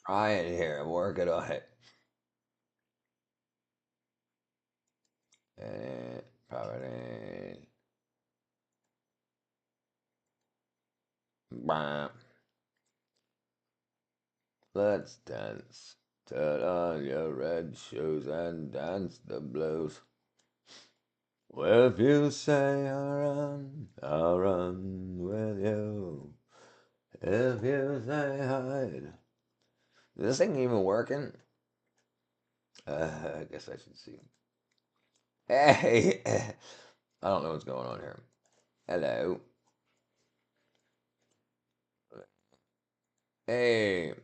Trying here. I'm working on it. And probably. Bam. Let's dance. Put on your red shoes and dance the blues. Well, if you say I'll run with you. If you say hide. Is this thing even working? I guess I should see. Hey! I don't know what's going on here. Hello. Hey.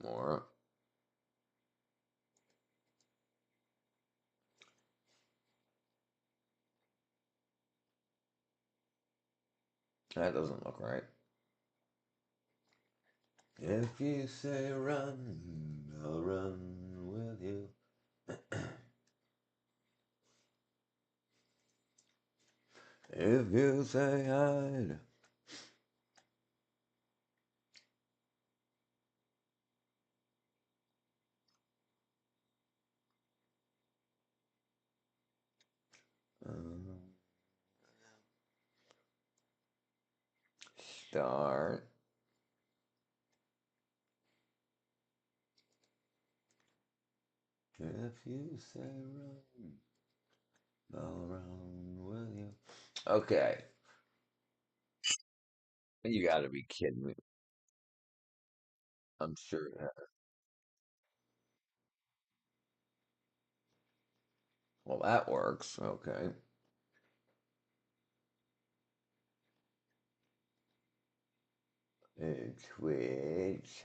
More. That doesn't look right. If you say run, I'll run with you. If you say hide. Um, Start. If you say run, I'll run with you. Okay. You gotta be kidding me. I'm sure. Well, that works. Okay. Twitch.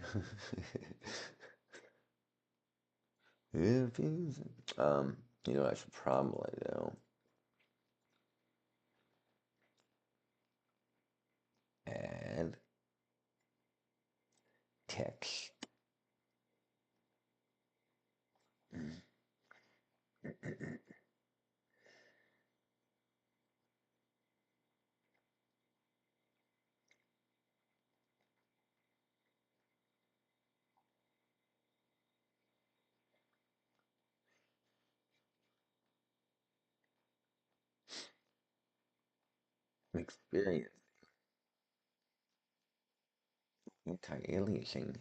If you, you know what I should probably do? Add text. Experience anti-aliasing.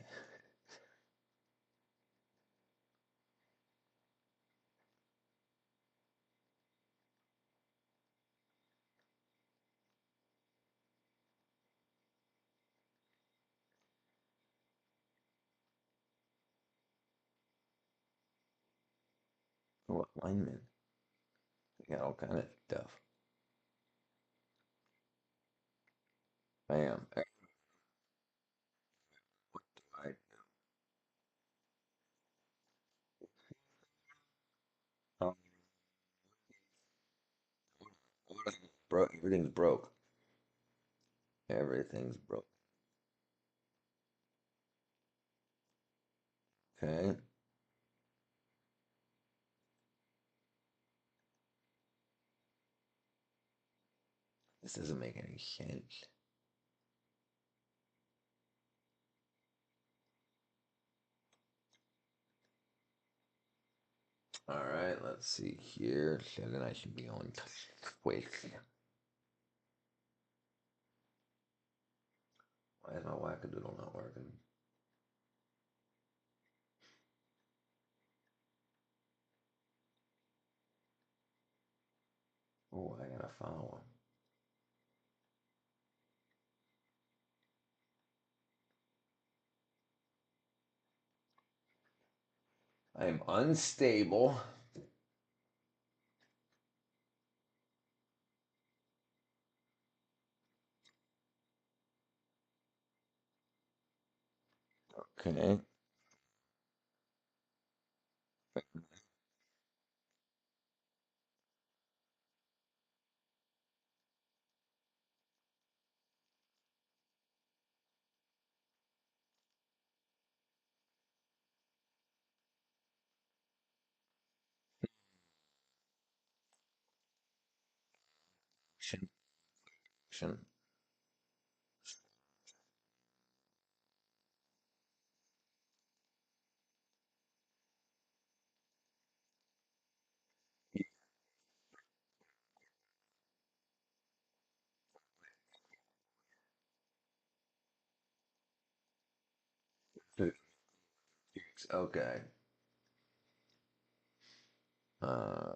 What lineman? We got all kind of stuff. Bam. What do I do? Broke. Everything's broke. Everything's broke. Okay. This doesn't make any sense. All right, let's see here. So then I should be on Twitch. Why is my wackadoodle not working? Oh, I gotta follow him. I am unstable. Okay. Action. Action. Okay. Uh,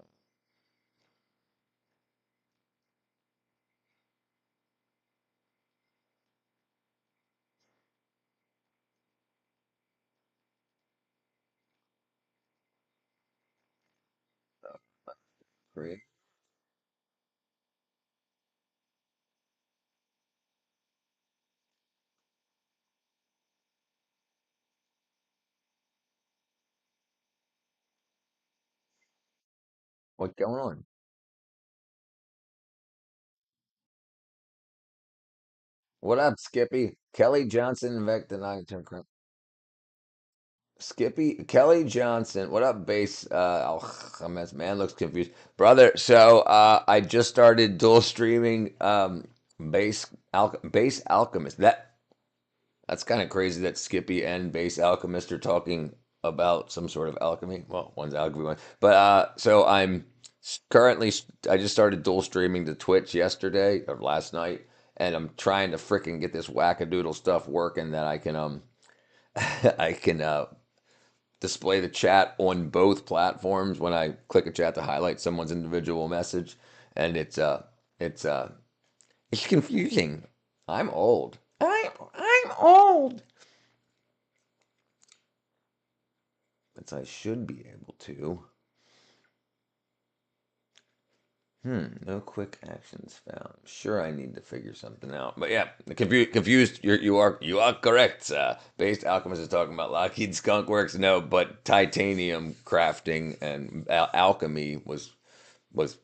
Create. What's going on? What up, Skippy? Kelly Johnson invented the Skippy Kelly Johnson. What up, base? Oh, man looks confused, brother. So I just started dual streaming Base Alchemist. That's kind of crazy that Skippy and Base Alchemist are talking about some sort of alchemy. Well, one's alchemy, one. But so currently I just started dual streaming to Twitch yesterday or last night, and I'm trying to freaking get this wackadoodle stuff working that I can I can display the chat on both platforms when I click a chat to highlight someone's individual message, and it's it's confusing. I'm old. I'm old. But I should be able to. No quick actions found. Sure, I need to figure something out. But yeah, confused. You are correct. Based Alchemist is talking about Lockheed Skunk Works. No, but titanium crafting and alchemy was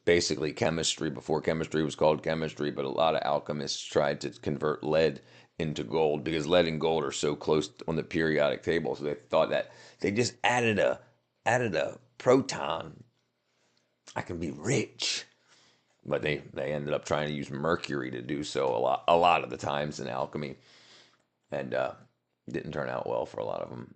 basically chemistry before chemistry was called chemistry. But a lot of alchemists tried to convert lead into gold because lead and gold are so close on the periodic table. So they thought that they just added a proton. I can be rich. But they ended up trying to use mercury to do so a lot of the times in alchemy, and didn't turn out well for a lot of them.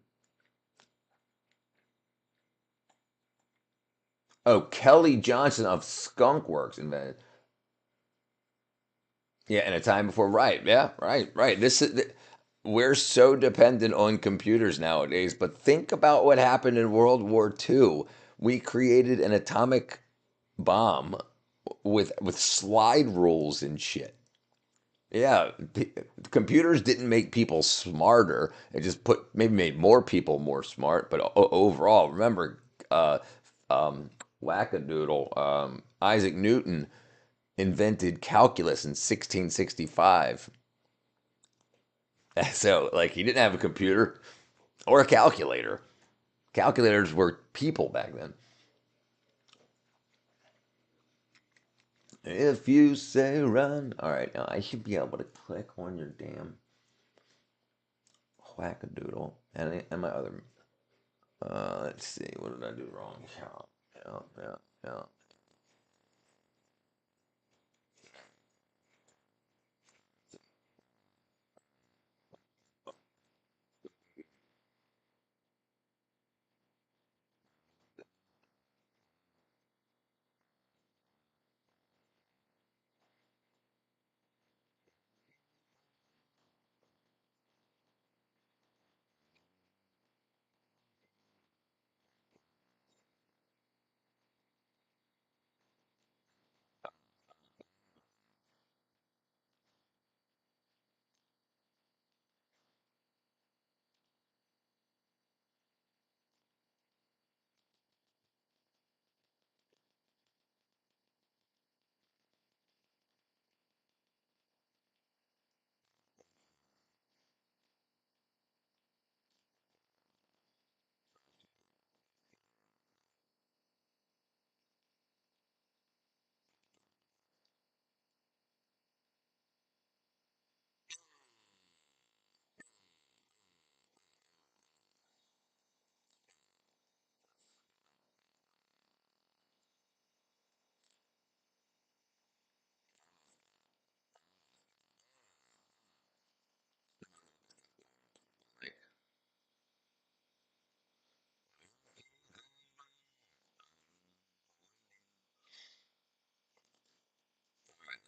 Oh, Kelly Johnson of Skunk Works invented. Yeah, in a time before, right? Yeah, right. We're so dependent on computers nowadays, but think about what happened in World War II. We created an atomic bomb with slide rules and shit. Yeah, computers didn't make people smarter. It just maybe made more people more smart. But overall, remember, uh, um, wackadoodle, Isaac Newton invented calculus in 1665. So, like, he didn't have a computer or a calculator. Calculators were people back then. If you say run, all right, now I should be able to click on your damn wackadoodle and my other. Let's see. What did I do wrong? Yeah.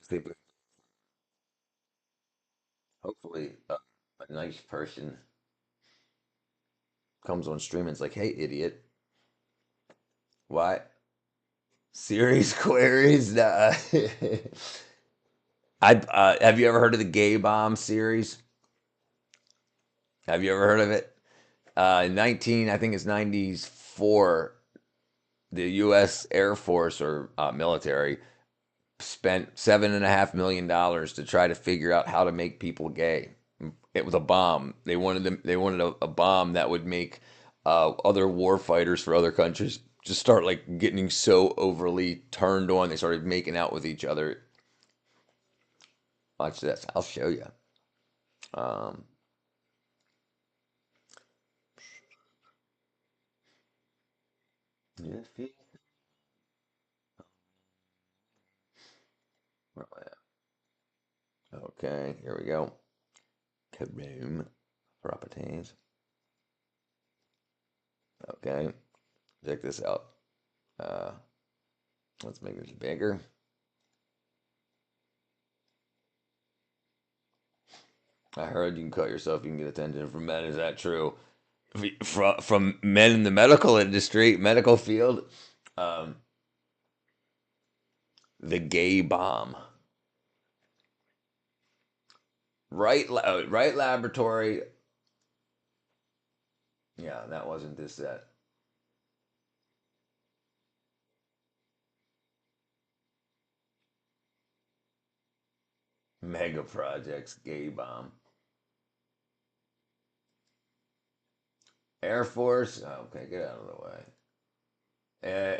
See, but hopefully, a nice person comes on stream and it's like, hey, idiot, why? Series queries? Nah. I have you ever heard of the Gay Bomb series? Have you ever heard of it? 19, I think it's 94. The U.S. Air Force or military spent $7.5 million to try to figure out how to make people gay. It was a bomb. They wanted a bomb that would make other war fighters for other countries just start like getting so overly turned on. They started making out with each other. Watch this. I'll show you. Um, if you- where am I at? Okay, here we go. Kaboom. Properties. Okay, check this out. Uh, let's make this bigger. I heard you can cut yourself, you can get attention from men. Is that true? From men in the medical industry, medical field, um, the gay bomb. Right laboratory. Yeah, that wasn't this set. Mega projects, gay bomb. Air Force. Oh, okay, get out of the way.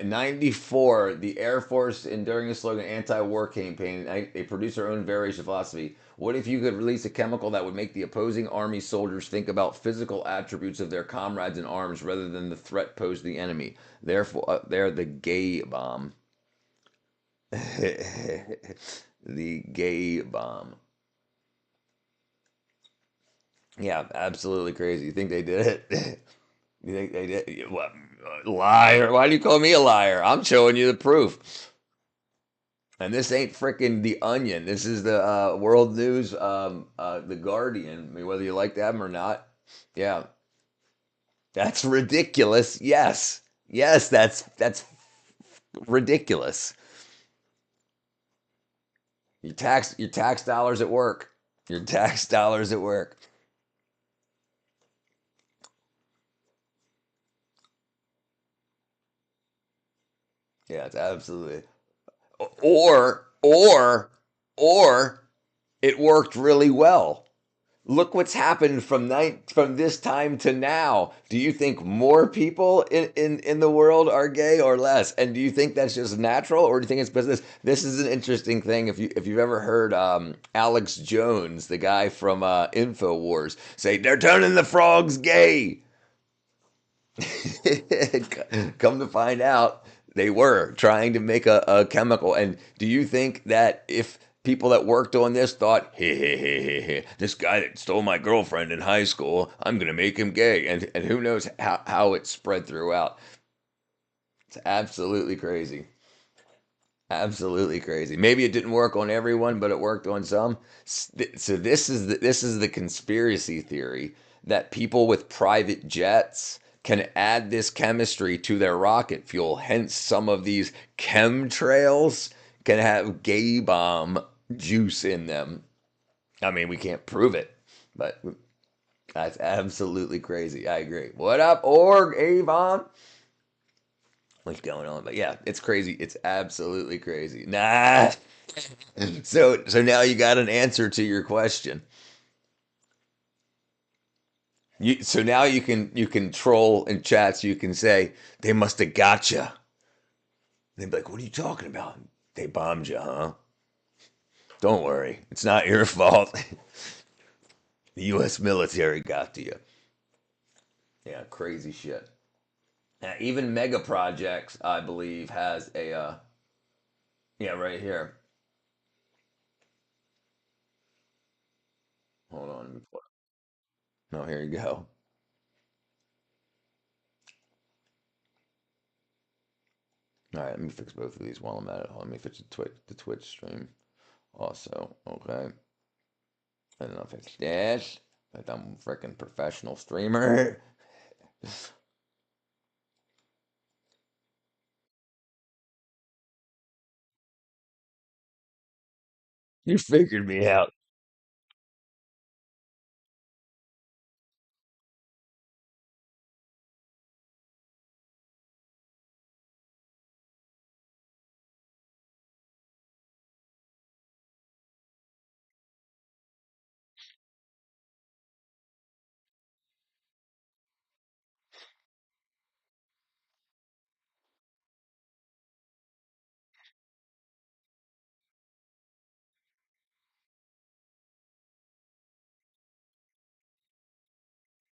In 94, the Air Force, enduring the slogan anti-war campaign, they produced their own variation of philosophy. What if you could release a chemical that would make the opposing army soldiers think about physical attributes of their comrades in arms rather than the threat posed to the enemy? Therefore, they're the gay bomb. The gay bomb. Yeah, absolutely crazy. You think they did it? You think they did? What? Liar. Why do you call me a liar? I'm showing you the proof. And this ain't freaking The Onion. This is the World News, The Guardian. I mean, whether you like them or not. Yeah, that's ridiculous. Yes, yes, that's ridiculous. Your tax dollars at work. Your tax dollars at work. Yeah, it's absolutely. Or or it worked really well. Look what's happened from this time to now. Do you think more people in the world are gay or less? And do you think that's just natural or do you think it's business? This is an interesting thing. If you've ever heard Alex Jones, the guy from InfoWars, say they're turning the frogs gay. Come to find out, they were trying to make a chemical. And do you think that if people that worked on this thought, hey, this guy that stole my girlfriend in high school, I'm going to make him gay? And who knows how it spread throughout? It's absolutely crazy. Absolutely crazy. Maybe it didn't work on everyone, but it worked on some. So this is the conspiracy theory that people with private jets can add this chemistry to their rocket fuel. Hence, some of these chemtrails can have gay bomb juice in them. I mean, we can't prove it, but that's absolutely crazy. I agree. What up, Org Avon? What's going on? But yeah, it's crazy. It's absolutely crazy. Nah. So now you got an answer to your question. So now you can troll in chats. You can say they must have got you. They'd be like, "What are you talking about? They bombed you, huh? Don't worry, it's not your fault. The U.S. military got to you." Yeah, crazy shit. Even Mega Projects, I believe, has a yeah, right here. Hold on. No, here you go. All right, let me fix both of these while I'm at it. Let me fix the Twitch stream also. Okay, and then I'll fix this. Like I'm a freaking professional streamer. You figured me out.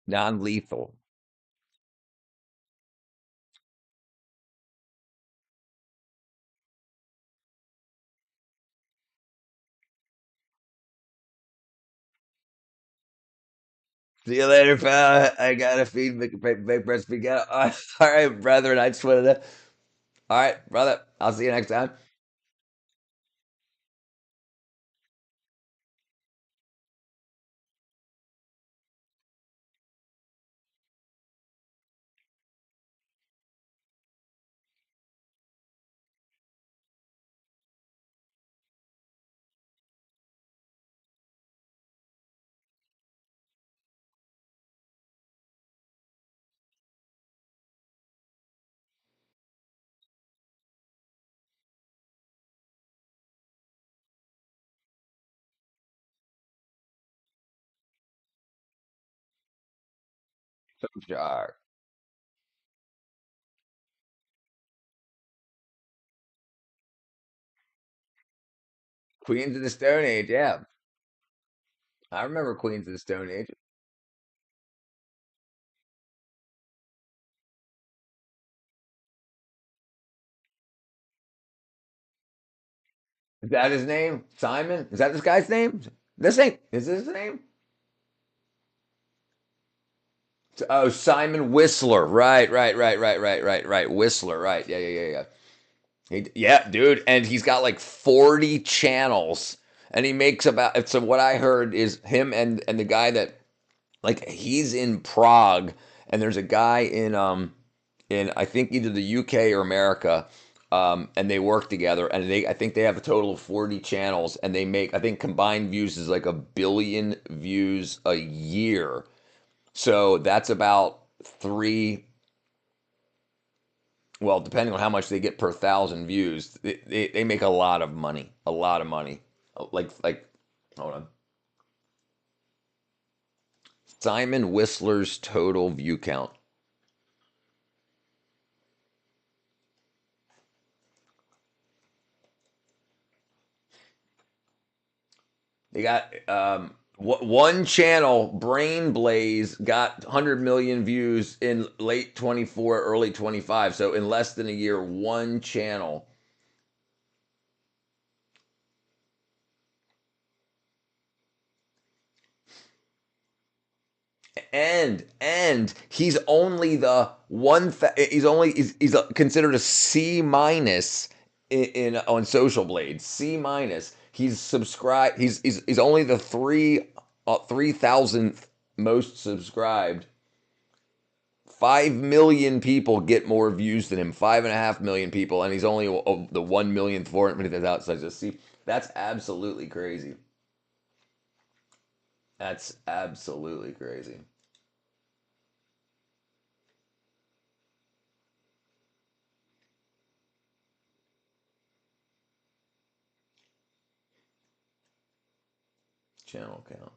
Non-lethal. See you later, pal. I gotta feed, make breastfeed. All right, brethren. I just wanted to. All right, brother. I'll see you next time. Sure. Queens of the Stone Age. Yeah, I remember Queens of the Stone Age. Is that his name? Simon? Is that this guy's name? This ain't. Is this his name? Oh, Simon Whistler. Right. Whistler. Right. Yeah. Yeah, dude. And he's got like 40 channels. And he makes about. So what I heard is him and the guy that like he's in Prague, and there's a guy in I think either the UK or America, and they work together, and I think they have a total of 40 channels, and they make I think combined views is like 1 billion views a year. So that's about three. Well, depending on how much they get per thousand views, they make a lot of money. Like, hold on, Simon Whistler's total view count. They got one channel, Brain Blaze, got 100 million views in late 24, early 25. So in less than a year, one channel. And he's only the he's considered a C minus in on Social Blade. C minus. He's subscribed. He's only the 3,000th most subscribed. 5 million people get more views than him. 5.5 million people, and he's only the 1 millionth, 450,000. So I just see that's absolutely crazy. That's absolutely crazy. Channel count.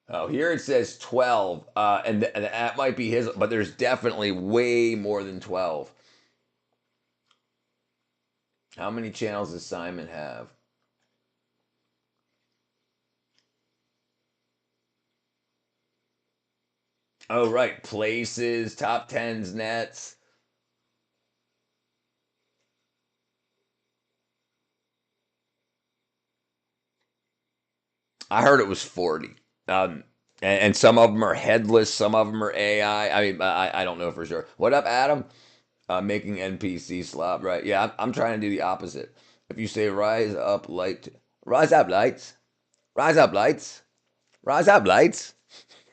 Oh, here it says 12, and that might be his, but there's definitely way more than 12. How many channels does Simon have? Oh, right. Places, top tens, nets. I heard it was 40. And some of them are headless, some of them are AI. I mean, I don't know for sure. What up, Adam? Making NPC slop, right? Yeah, I'm trying to do the opposite. If you say rise up light, rise up lights, rise up lights, rise up lights,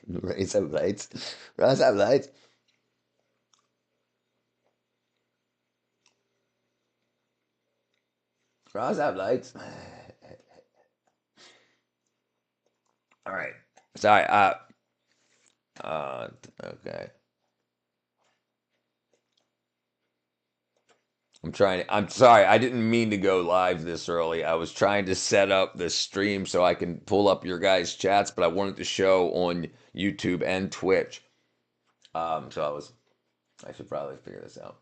rise up lights, rise up lights, rise up lights. All right. Sorry. Okay. I'm sorry. I didn't mean to go live this early. I was trying to set up the stream so I can pull up your guys' chats, but I wanted to show on YouTube and Twitch. So I should probably figure this out.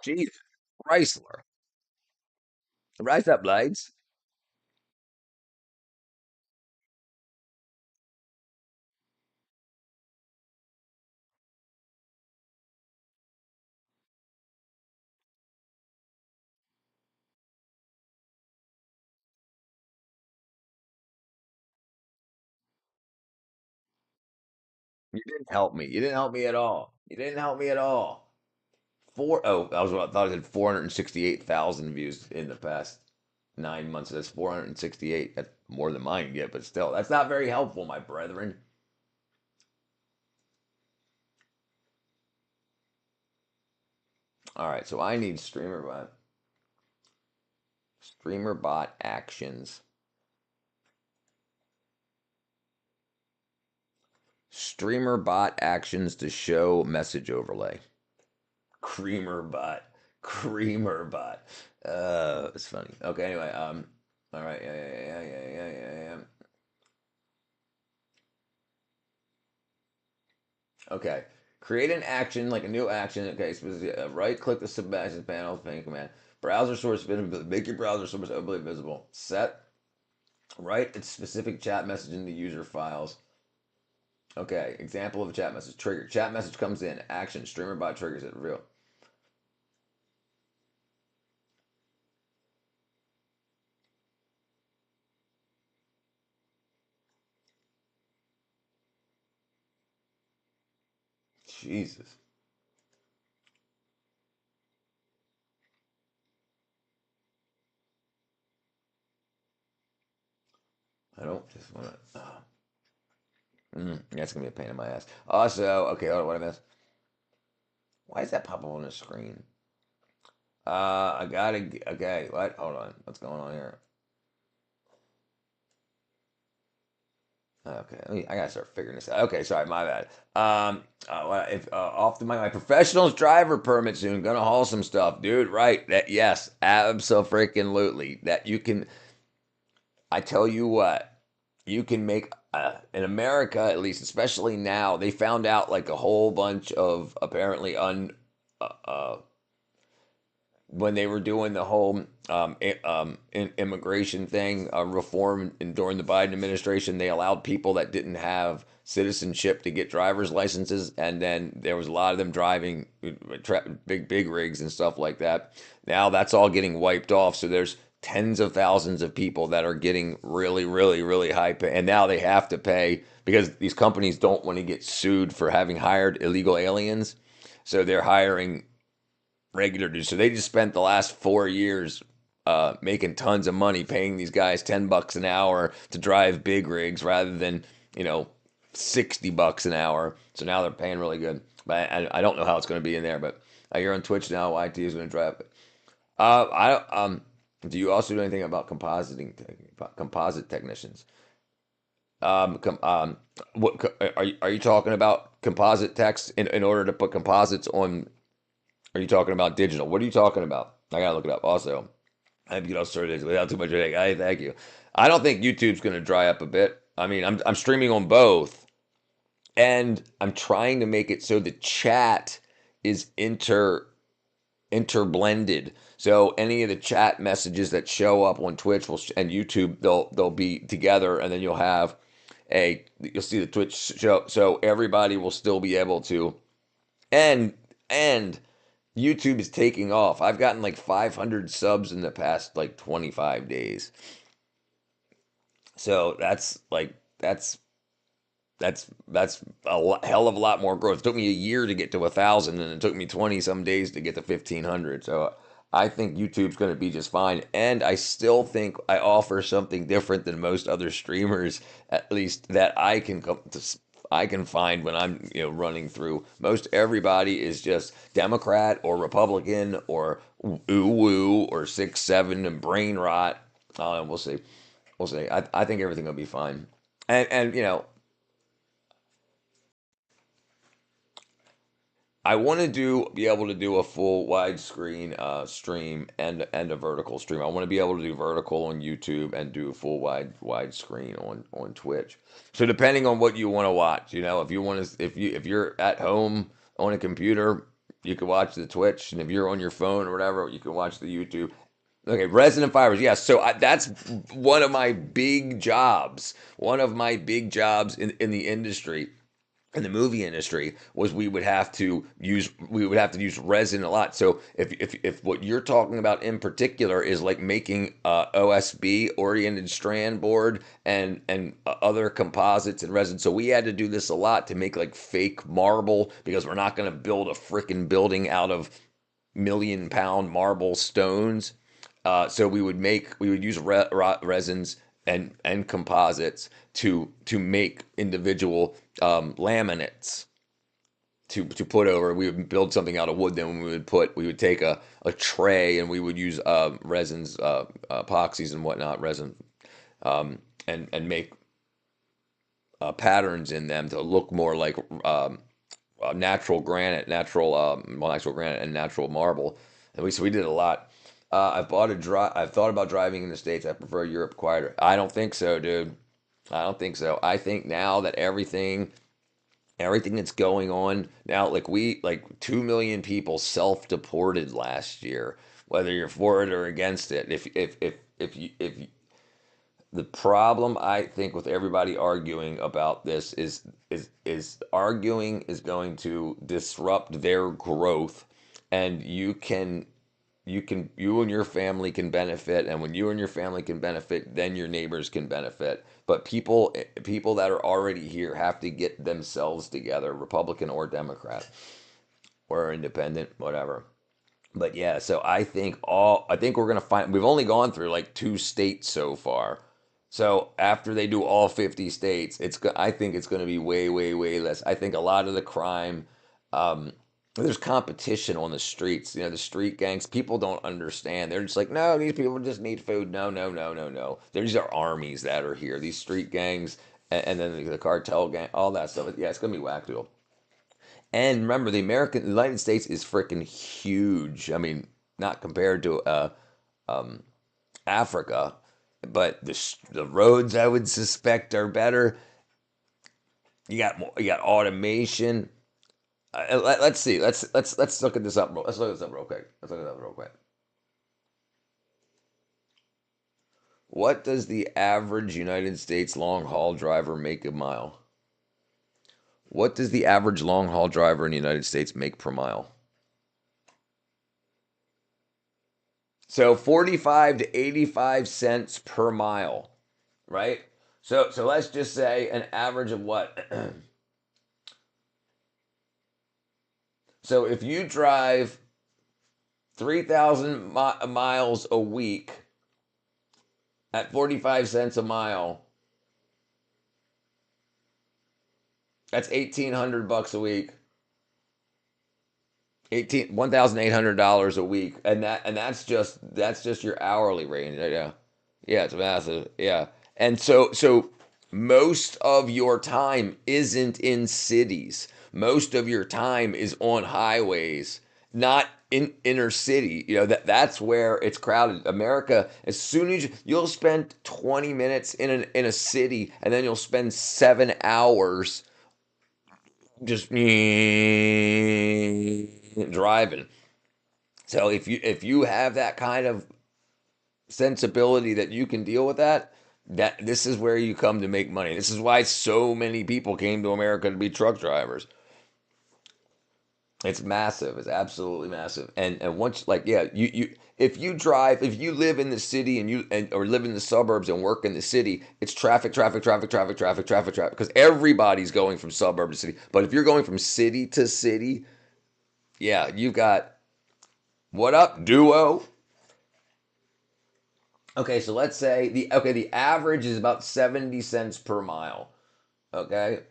Jeez, Chrysler. Rise up, lights. You didn't help me. You didn't help me at all. You didn't help me at all. I thought it had 468,000 views in the past 9 months. That's 468. That's more than mine get, but still, that's not very helpful, my brethren. All right, so I need StreamerBot actions. StreamerBot actions to show message overlay. CreamerBot. CreamerBot. It's funny. Okay, anyway, all right, yeah. Okay. Create an action, like a new action. Okay, right click the subactions panel, pane command. Browser source visibility. Make your browser source overly visible. Set. Write its specific chat message in the user files. Okay, example of a chat message. Trigger. Chat message comes in. Action. StreamerBot triggers it. Real. Jesus. I don't just want to. That's going to be a pain in my ass. Also, okay, hold on, what I missed? Why does that pop up on the screen? I gotta. Okay, what? Hold on. What's going on here? Okay, I gotta start figuring this out. Okay, sorry, my bad. If off the my professional's driver permit soon, gonna haul some stuff, dude. Right? That yes, absolutely. That you can. I tell you what, you can make in America at least, especially now. They found out like a whole bunch of apparently when they were doing the whole immigration thing reform and during the Biden administration, they allowed people that didn't have citizenship to get driver's licenses, and then there was a lot of them driving big rigs and stuff like that. Now that's all getting wiped off, so there's tens of thousands of people that are getting really high pay, and now they have to pay because these companies don't want to get sued for having hired illegal aliens, so they're hiring regular dudes. So they just spent the last 4 years making tons of money paying these guys $10 an hour to drive big rigs rather than, you know, $60 an hour. So now they're paying really good. But I don't know how it's going to be in there. But You're on Twitch now. YT is going to drive it. I Do you also do anything about composite technicians? Um, com, um, are you talking about composite text in order to put composites on? Are you talking about digital? What are you talking about? I gotta look it up. Also, I get all started without too much. I thank you. I don't think YouTube's going to dry up a bit. I mean, I'm streaming on both, and I'm trying to make it so the chat is interblended. So any of the chat messages that show up on Twitch and YouTube, they'll be together, and then you'll see the Twitch show. So everybody will still be able to, and and YouTube is taking off. I've gotten like 500 subs in the past like 25 days. So that's hell of a lot more growth. It took me a year to get to 1,000, and it took me 20 some days to get to 1,500. So I think YouTube's going to be just fine, and I still think I offer something different than most other streamers, at least that I can find when I'm running through. Most everybody is just Democrat or Republican or ooh woo or 6 7 and brain rot. We'll see. We'll see. I think everything will be fine. And I want to be able to do a full widescreen stream and a vertical stream. I want to be able to do vertical on YouTube and do full widescreen on Twitch. So depending on what you want to watch, if you want to, if you're at home on a computer, you can watch the Twitch, and if you're on your phone or whatever, you can watch the YouTube. Okay, Resident Fibers. Yes, so that's one of my big jobs. One of my big jobs in the industry, in the movie industry, was we would have to use resin a lot. So if what you're talking about in particular is like making OSB, oriented strand board, and other composites and resin, so we had to do this a lot to make like fake marble, because we're not going to build a freaking building out of million-pound marble stones. So we would use resins and composites to make individual laminates to put over. We would build something out of wood. Then we would take a tray, and we would use resins, epoxies and whatnot, resin, and make patterns in them to look more like natural granite, natural granite and natural marble. And we did a lot. I've thought about driving in the States. I prefer Europe quieter. I don't think so, dude. I don't think so. I think now that everything that's going on now, like 2 million people self-deported last year. Whether you're for it or against it, if the problem I think with everybody arguing about this is arguing is going to disrupt their growth, and you and your family can benefit, and when you and your family can benefit, then your neighbors can benefit. But people that are already here have to get themselves together, Republican or Democrat or independent, whatever. But yeah, so I think we're gonna find, we've only gone through like 2 states so far. So after they do all 50 states, I think it's gonna be way, way, way less. I think a lot of the crime, um, there's competition on the streets. The street gangs. People don't understand. They're just like, no, these people just need food. No, no, no, no, no. These are armies that are here. These street gangs, and then the cartel gang, all that stuff. Yeah, it's gonna be wacko. And remember, the United States is freaking huge. I mean, not compared to um, Africa, but the roads I would suspect are better. You got automation. Let's see. Let's look at this up. Let's look this up real quick. Let's look it up real quick. What does the average United States long haul driver make a mile? What does the average long haul driver in the United States make per mile? So 45 to 85 cents per mile, right? So let's just say an average of what? So if you drive 3,000 miles a week at 45 cents a mile, that's 1,800 bucks a week. $1,800 a week, and that's just your hourly range. Yeah, yeah, it's massive. Yeah, and so most of your time isn't in cities. Most of your time is on highways, not in inner city. That's where it's crowded. America, as soon as you'll spend 20 minutes in a city, and then you'll spend 7 hours just driving. So if you have that kind of sensibility that you can deal with that this is where you come to make money. This is why so many people came to America to be truck drivers. It's massive. It's absolutely massive. And once, like, yeah, you if you live in the city or live in the suburbs and work in the city, it's traffic, traffic, traffic, traffic, traffic, traffic, traffic, because everybody's going from suburb to city. But if you're going from city to city, yeah, you've got what up, duo? Okay, so let's say the average is about 70 cents per mile. Okay.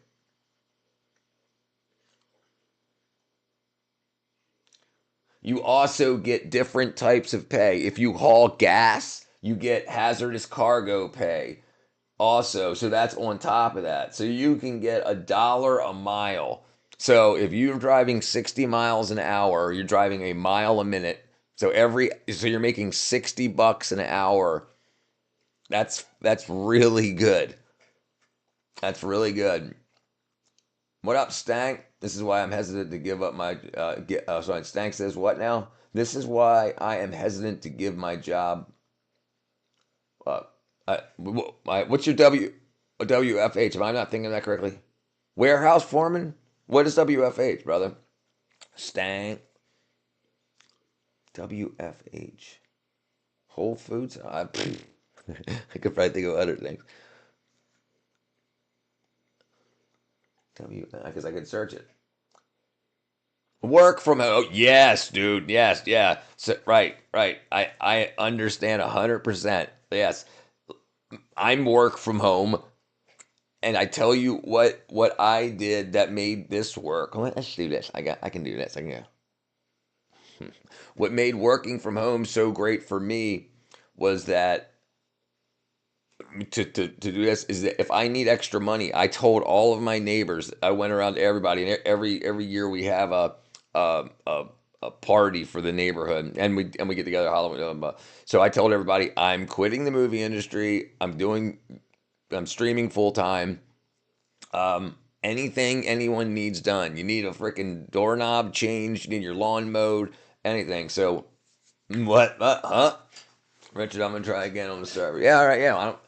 You also get different types of pay. If you haul gas, you get hazardous cargo pay also. So that's on top of that. So you can get $1 a mile. So if you're driving 60 miles an hour, you're driving a mile a minute. So you're making $60 an hour. That's really good. That's really good. What up, Stank? This is why I'm hesitant to give up my. Sorry, Stank says what now? This is why I am hesitant to give my job. Uh, what's your WFH? Am I not thinking that correctly? Warehouse foreman? What is WFH, brother? Stank. WFH. Whole Foods? I could probably think of other things. Because I could search it. Work from home. Yes, dude. Yes, yeah. So, right, right. I understand 100%. Yes. I'm work from home, and I tell you what I did that made this work. Let's do this. I can do this. I can go. What made working from home so great for me was that to do this is that if I need extra money, I told all of my neighbors. I went around to everybody, and every year we have a a, a party for the neighborhood, and we get together Halloween. So I told everybody I'm quitting the movie industry. I'm streaming full time. Anything anyone needs done. You need a freaking doorknob changed. You need your lawn mowed. Anything. So what? Huh? Richard, I'm gonna try again on the server. Yeah, all right. Yeah, I don't,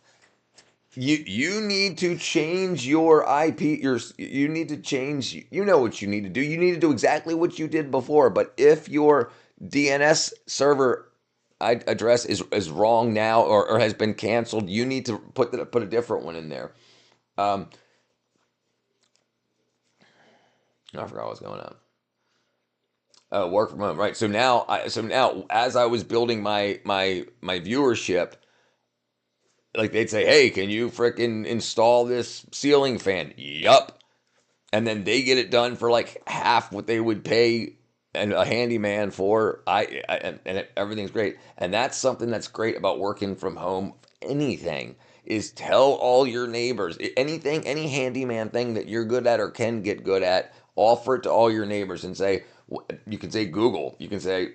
you need to change your IP. You need to change. You know what you need to do. You need to do exactly what you did before. But if your DNS server address is wrong now or has been canceled, you need to put a different one in there. Um, I forgot what was going on. Work from home, right? So now as I was building my viewership, like they'd say, "Hey, can you fricking install this ceiling fan?" Yup. And then they get it done for like half what they would pay and a handyman for. And everything's great. And that's something that's great about working from home. Anything is tell all your neighbors anything, any handyman thing that you're good at or can get good at. Offer it to all your neighbors and say you can say Google. You can say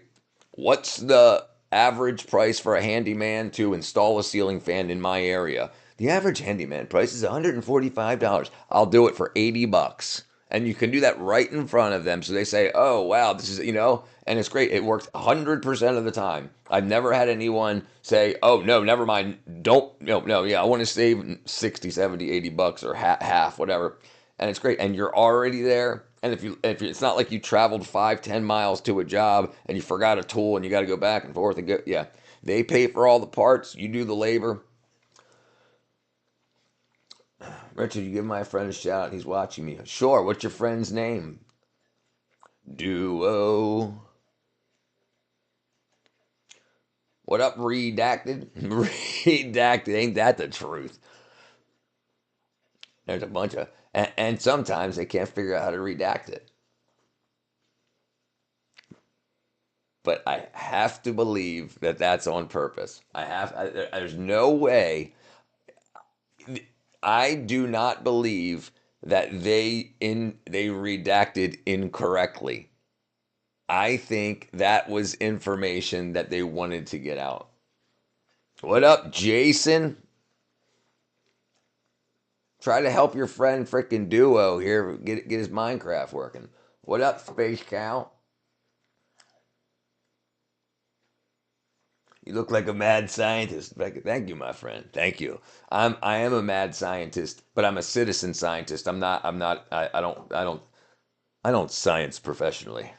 what's the average price for a handyman to install a ceiling fan in my area? The average handyman price is $145. I'll do it for $80. And you can do that right in front of them. So they say, oh, wow, this is, and it's great. It works 100% of the time. I've never had anyone say, oh, no, never mind. Don't, no, no, yeah, I want to save 60, 70, $80 or half, whatever. And it's great. And you're already there. And it's not like you traveled 5, 10 miles to a job and you forgot a tool and you got to go back and forth and go, yeah, they pay for all the parts. You do the labor. Richard, you give my friend a shout out. He's watching me. Sure. What's your friend's name? Duo. What up, redacted? Redacted. Ain't that the truth? There's a bunch and sometimes they can't figure out how to redact it. but I have to believe that that's on purpose. There's no way. I do not believe that they redacted incorrectly. I think that was information that they wanted to get out. What up, Jason? Try to help your friend frickin' Duo here get his Minecraft working. What up, Space Cow? You look like a mad scientist. Thank you, my friend. Thank you. I am a mad scientist, but I'm a citizen scientist. I don't science professionally.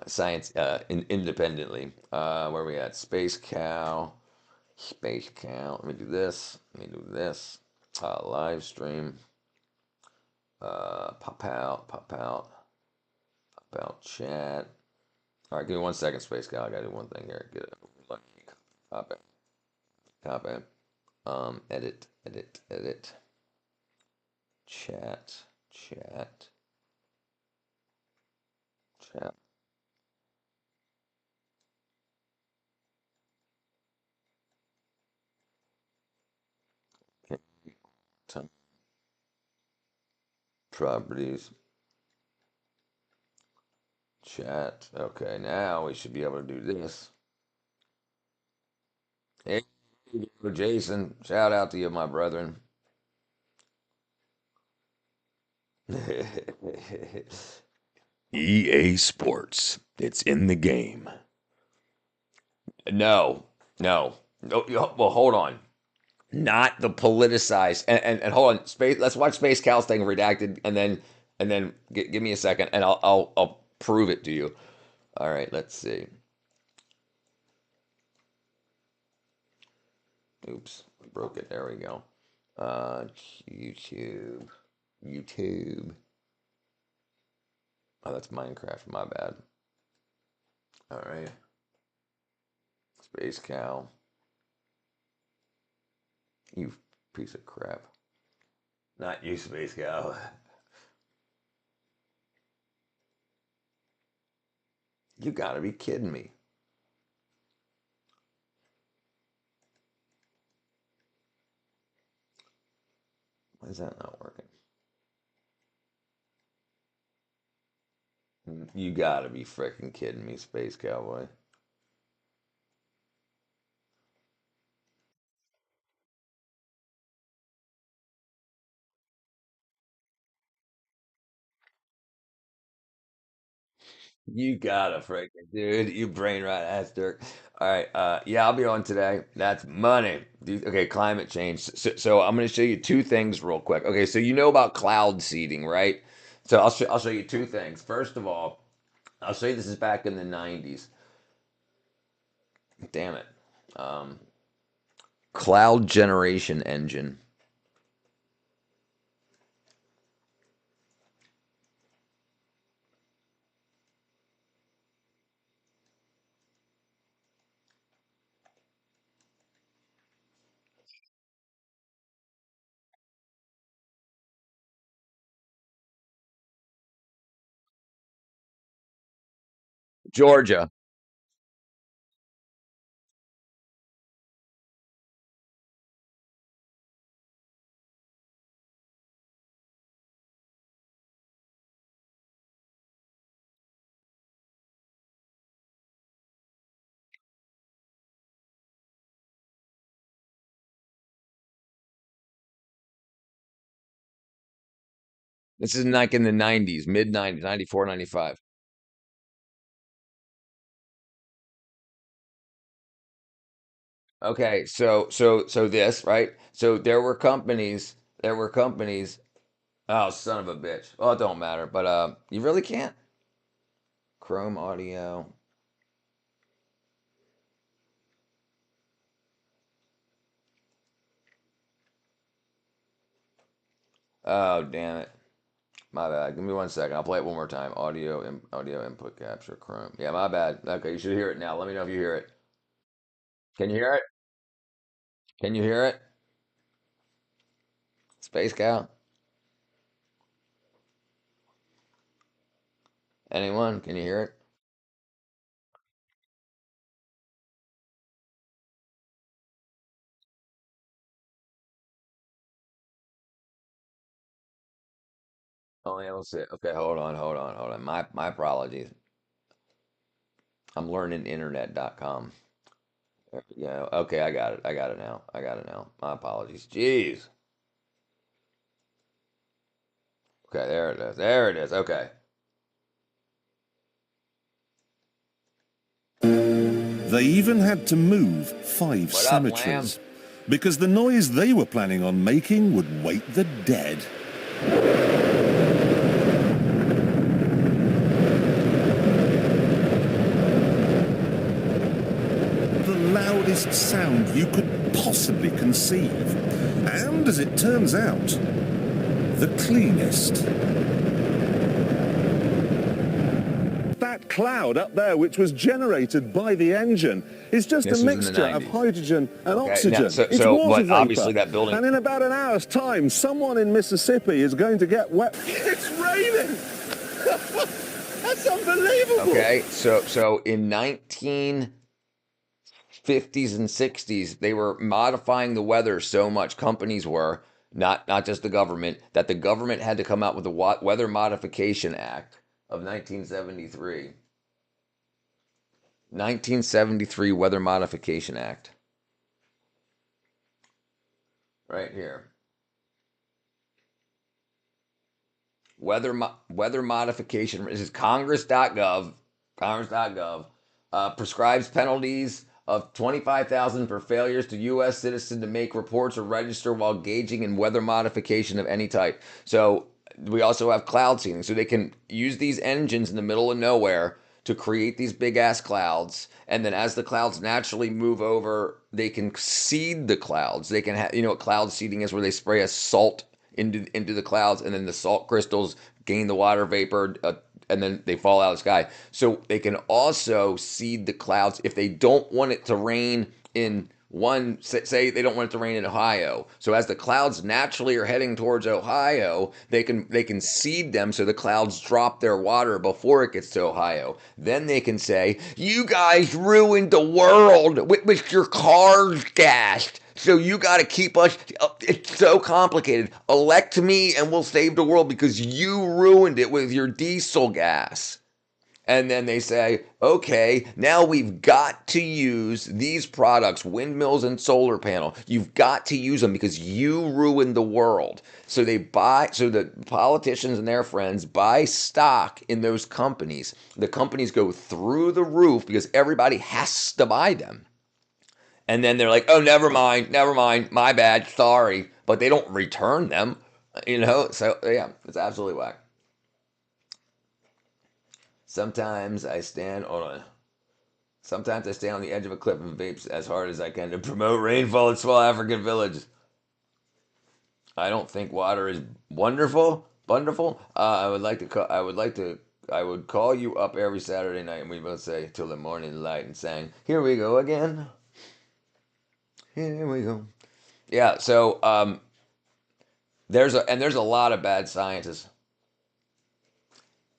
Science independently. Where are we at? Space Cow. Space Cow. Let me do this. Let me do this. Live stream. Pop out. Pop out. Pop out. Chat. All right, give me 1 second, Space Cow. I gotta do one thing here. Get it. Copy. Copy. Edit. Edit. Edit. Chat. Chat. Chat. Okay. Properties. Chat. Okay, now we should be able to do this. Hey, Jason. Shout out to you, my brethren. EA Sports. It's in the game. No, no, no. Well, hold on. Not the politicized. And hold on. Space. Let's watch Space Cal's thing redacted, and then give me a second, and I'll prove it to you. All right. Let's see. Oops, broke it. There we go. Uh, YouTube. YouTube. Oh, that's Minecraft. My bad. All right. Space Cow. You piece of crap. Not you, Space Cow. You gotta be kidding me. Why is that not working? You gotta be freaking kidding me, Space Cowboy. You gotta freaking dude. You brain rot ass Dirk. All right. Yeah, I'll be on today. That's money. Dude, okay, climate change. So I'm gonna show you two things real quick. Okay, so you know about cloud seeding, right? So I'll show you two things. First of all, I'll show you this is back in the 90s. Damn it. Um, Cloud generation engine. Georgia. This is like in the 90s, mid 90s, 94, 95. Okay, so this, right? So there were companies. Oh, son of a bitch. Well, it don't matter, but you really can't. Chrome audio. Oh, damn it. My bad. Give me 1 second. I'll play it one more time. Audio input capture Chrome. Yeah, my bad. Okay, you should hear it now. Let me know if you hear it. Can you hear it? Can you hear it? Space Cow? Anyone? Can you hear it? Oh, yeah, let's see. Okay, hold on. My apologies. I'm learning internet.com. Yeah, okay, I got it. I got it now. I got it now. My apologies. Jeez. Okay, there it is. There it is. Okay. They even had to move 5 What up, Lamb? cemeteries because the noise they were planning on making would wake the dead. The loudest sound you could possibly conceive. And as it turns out, the cleanest. That cloud up there, which was generated by the engine, is just a This was in the mixture of 90s. hydrogen and Okay, now, oxygen. It's water but obviously vapor. that building. And in about an hour's time, someone in Mississippi is going to get wet. It's raining! That's unbelievable! Okay, so in 1950s and 60s, they were modifying the weather so much. Companies were not just the government, that the government had to come out with the Weather Modification Act of 1973. 1973 Weather Modification Act. Right here. Weather modification. This is congress.gov. Congress.gov prescribes penalties of 25,000 for failures to U.S. citizen to make reports or register while engaging in weather modification of any type. So we also have cloud seeding, so they can use these engines in the middle of nowhere to create these big ass clouds, and then as the clouds naturally move over, they can seed the clouds. They can have, what cloud seeding is, where they spray a salt into the clouds, and then the salt crystals gain the water vapor, and then they fall out of the sky. So they can also seed the clouds if they don't want it to rain in one, say they don't want it to rain in Ohio. So as the clouds naturally are heading towards Ohio, they can seed them so the clouds drop their water before it gets to Ohio. Then they can say, "You guys ruined the world with your cars gassed. So you got to keep us. It's so complicated. Elect me and we'll save the world because you ruined it with your diesel gas." And then they say, okay, now we've got to use these products, windmills and solar panel. You've got to use them because you ruined the world. So the politicians and their friends buy stock in those companies. The companies go through the roof because everybody has to buy them. And then they're like, oh, never mind, my bad, sorry. But they don't return them, So, yeah, it's absolutely whack. Sometimes I stand on Sometimes I stay on the edge of a cliff and vape as hard as I can to promote rainfall in small African villages. I don't think water is wonderful. I would call you up every Saturday night and we both say till the morning light and sang, "Here we go again. Here we go." Yeah. So there's a lot of bad scientists.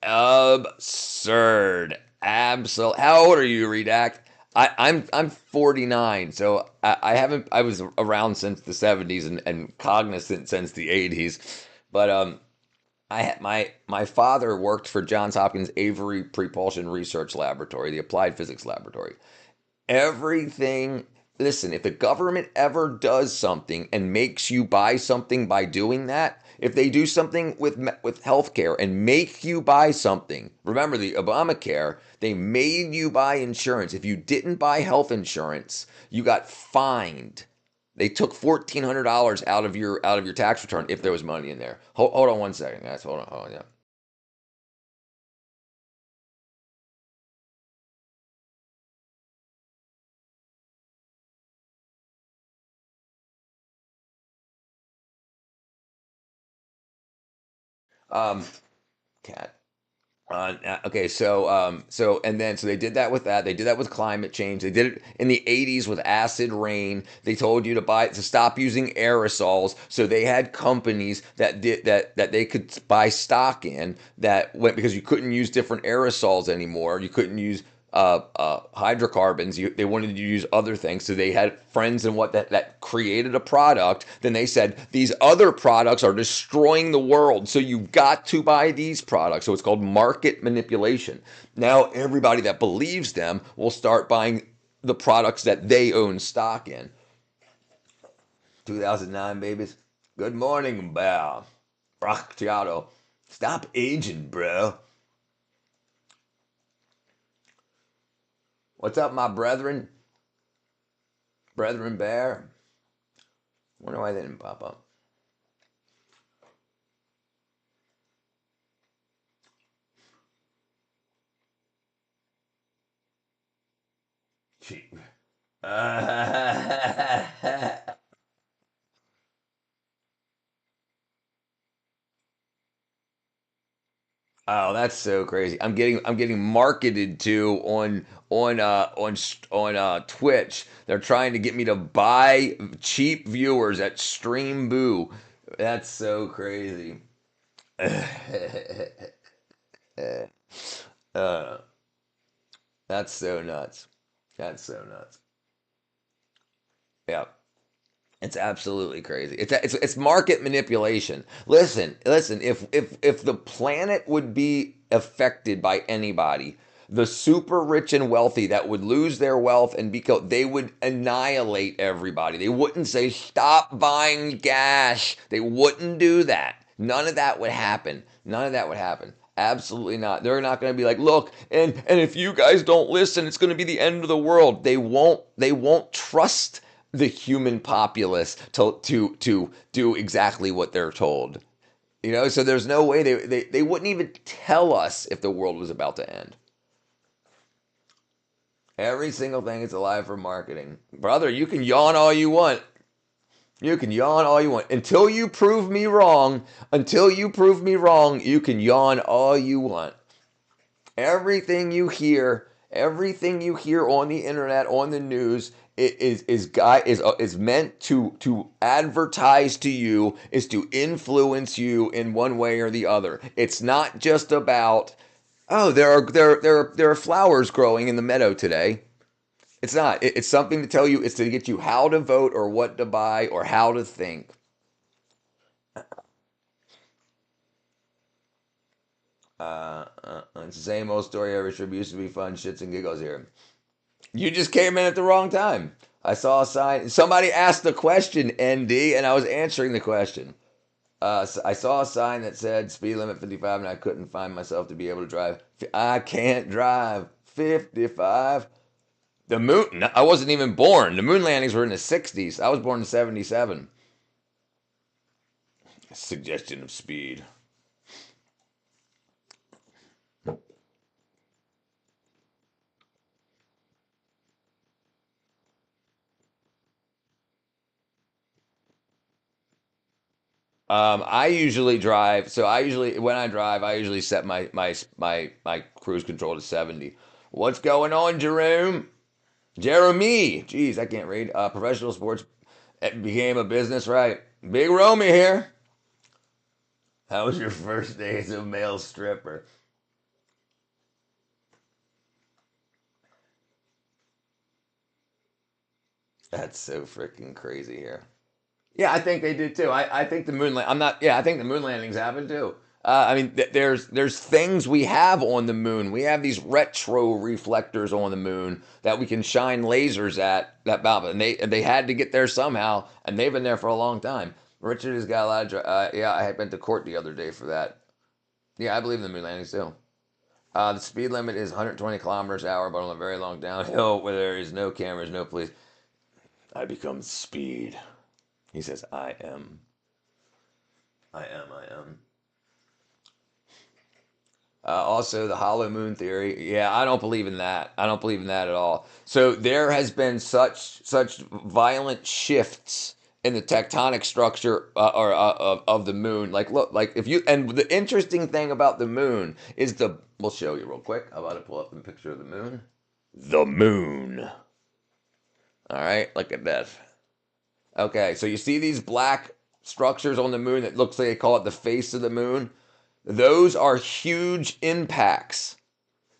Absurd. Absolute. How old are you, Redact? I'm 49, so I haven't. I was around since the 70s and cognizant since the 80s, but I had my father worked for Johns Hopkins Avery Propulsion Research Laboratory, the Applied Physics Laboratory. Everything. Listen, if the government ever does something and makes you buy something by doing that, if they do something with healthcare and make you buy something, remember the Obamacare, they made you buy insurance. If you didn't buy health insurance, you got fined. They took $1,400 out of your tax return if there was money in there. Hold on one second, guys. Hold on, yeah. Um, cat. Okay, so they did that with that. They did that with climate change. They did it in the 80s with acid rain. They told you to stop using aerosols. So they had companies that did that they could buy stock in that went because you couldn't use different aerosols anymore. You couldn't use hydrocarbons. They wanted to use other things, so they had friends and what that created a product. Then they said these other products are destroying the world, so you've got to buy these products. So it's called market manipulation. Now everybody that believes them will start buying the products that they own stock in. 2009, babies. Good morning, Bow. Bracciato. Stop aging, bro. What's up, my brethren? Brethren Bear? Wonder why they didn't pop up. Cheap. Oh, that's so crazy. I'm getting marketed to on Twitch. They're trying to get me to buy cheap viewers at Stream Boo. That's so crazy. uh, that's so nuts. That's so nuts. Yeah. It's absolutely crazy. It's market manipulation. Listen. If the planet would be affected by anybody, the super rich and wealthy that would lose their wealth and because they would annihilate everybody. They wouldn't say stop buying gas. They wouldn't do that. None of that would happen. None of that would happen. Absolutely not. They're not going to be like, look, and if you guys don't listen, it's going to be the end of the world. They won't. They won't trust the human populace to do exactly what they're told. So there's no way they wouldn't even tell us if the world was about to end. Every single thing is alive for marketing. Brother, you can yawn all you want. You can yawn all you want. Until you prove me wrong, you can yawn all you want. Everything you hear on the internet, on the news, is meant to advertise to you, is to influence you in one way or the other. It's not just about, oh, there are flowers growing in the meadow today. It's not. It's something to tell you. It's to get you how to vote or what to buy or how to think. It's the same old story every trip. Used to be fun, shits and giggles here. You just came in at the wrong time. I saw a sign. Somebody asked the question, ND, and I was answering the question. So I saw a sign that said speed limit 55, and I couldn't find myself to be able to drive. I can't drive 55. The moon, I wasn't even born. The moon landings were in the 60s. I was born in 77. Suggestion of speed. I usually drive. So when I drive, I usually set my cruise control to 70. What's going on, Jerome? Jeremy. Jeez, I can't read. Professional sports became a business, right? Big Romy here. How was your first day as a male stripper? That's so freaking crazy here. Yeah, I think they did too. I think the moon. I'm not. Yeah, I think the moon landings happened too. I mean, there's things we have on the moon. We have these retro reflectors on the moon that we can shine lasers at. And they had to get there somehow, and they've been there for a long time. Richard has got a lot of. Yeah, I had been to court the other day for that. Yeah, I believe in the moon landings too. The speed limit is 120 kilometers an hour, but on a very long downhill where there is no cameras, no police. I become speed. He says, I am. I am. Also, the hollow moon theory. Yeah, I don't believe in that. I don't believe in that at all. So there has been such violent shifts in the tectonic structure of the moon. Like, look, like if you and the interesting thing about the moon is we'll show you real quick. How about I pull up a picture of the moon? The moon. All right, look at this. Okay, so you see these black structures on the moon that looks like they call it the face of the moon? Those are huge impacts.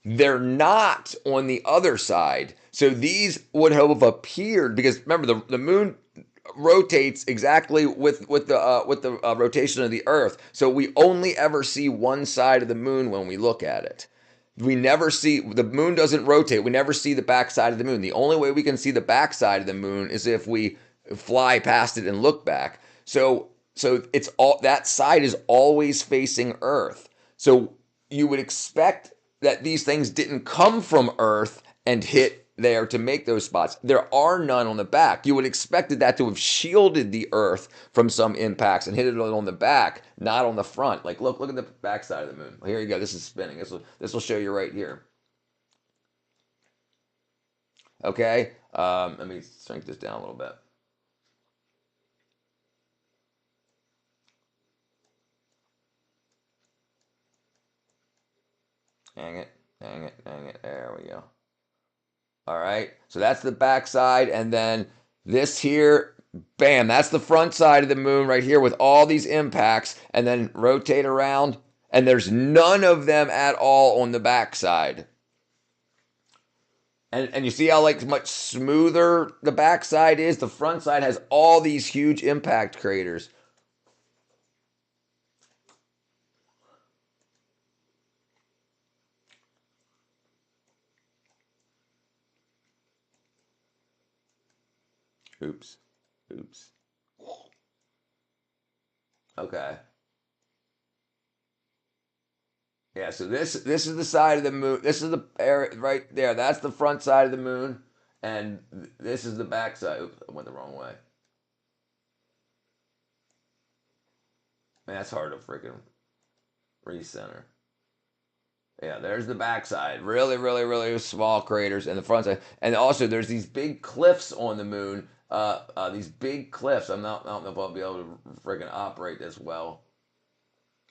They're not on the other side. So these would have appeared because remember the moon rotates exactly with the rotation of the Earth. So we only ever see one side of the moon when we look at it. We never see the moon doesn't rotate. We never see the backside of the moon. The only way we can see the backside of the moon is if we fly past it and look back. So it's all that side is always facing Earth. So you would expect that these things didn't come from Earth and hit there to make those spots. There are none on the back. You would expect that to have shielded the Earth from some impacts and hit it on the back, not on the front. Like look at the back side of the moon. Here you go. This is spinning. This will show you right here. Okay. Let me shrink this down a little bit. Hang it, hang it, hang it. There we go. All right. So that's the back side. And then this here, bam, that's the front side of the moon right here with all these impacts. And then rotate around. And there's none of them at all on the back side. And you see how like much smoother the back side is? The front side has all these huge impact craters. Oops. Oops. Okay. Yeah, so this is the side of the moon. This is the area right there. That's the front side of the moon, and this is the back side. Oops, I went the wrong way. Man, that's hard to freaking recenter. Yeah, there's the back side. Really, really, really small craters, and the front side. And also, there's these big cliffs on the moon. These big cliffs. I don't know if I'll be able to freaking operate this well.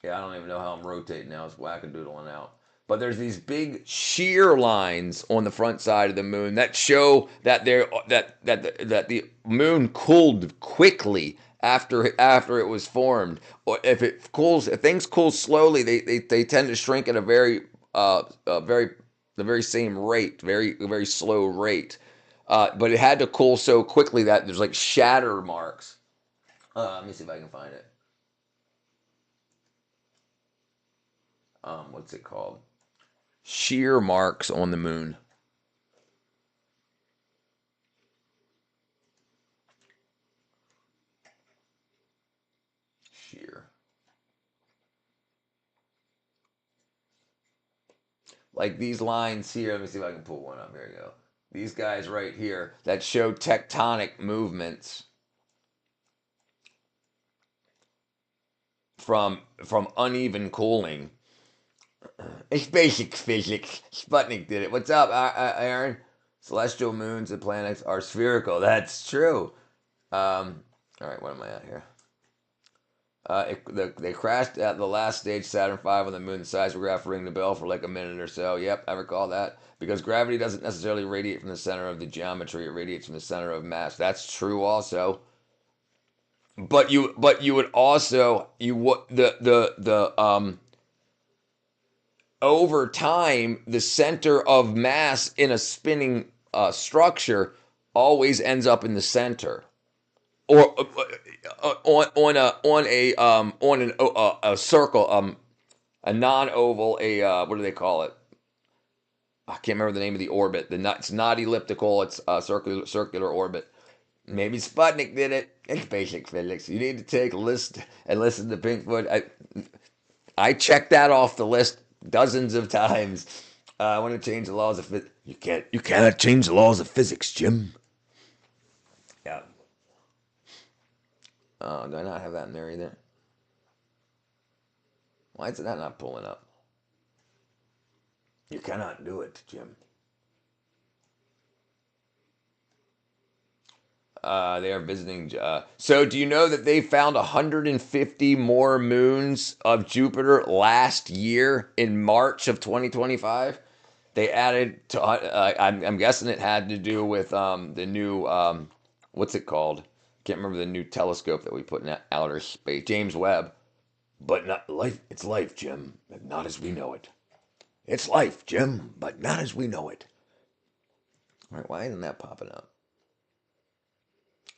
Yeah, I don't even know how I'm rotating now. It's wackadoodling out. But there's these big shear lines on the front side of the moon that show that the moon cooled quickly after it was formed. Or if things cool slowly, they tend to shrink at a very the very same rate, very slow rate. But it had to cool so quickly that there's like shatter marks. Let me see if I can find it. What's it called? Shear marks on the moon. Shear. Like these lines here. Let me see if I can pull one up. Here you go. These guys right here that show tectonic movements from uneven cooling. It's basic physics. Sputnik did it. What's up, Aaron? Celestial moons and planets are spherical. That's true. All right, what am I at here? They crashed at the last stage, Saturn V, on the moon. The seismograph rang the bell for like a minute or so. Yep, I recall that. Because gravity doesn't necessarily radiate from the center of the geometry; it radiates from the center of mass. That's true, also. But you would also you would the over time the center of mass in a spinning structure always ends up in the center or on a circle a non-oval what do they call it? I can't remember the name of the orbit. It's not elliptical. It's a circular orbit. Maybe Sputnik did it. It's basic physics. You need to take a list and listen to Pinkfoot. I checked that off the list dozens of times. I want to change the laws of physics. You cannot change the laws of physics, Jim. Yeah. Oh, do I not have that in there either? Why is that not pulling up? You cannot do it, Jim. They are visiting. So, do you know that they found 150 more moons of Jupiter last year in March of 2025? They added to. I'm guessing it had to do with the new what's it called? Can't remember the new telescope that we put in outer space, James Webb. But not life. It's life, Jim. Not as we know it. It's life, Jim, but not as we know it. All right, why isn't that popping up?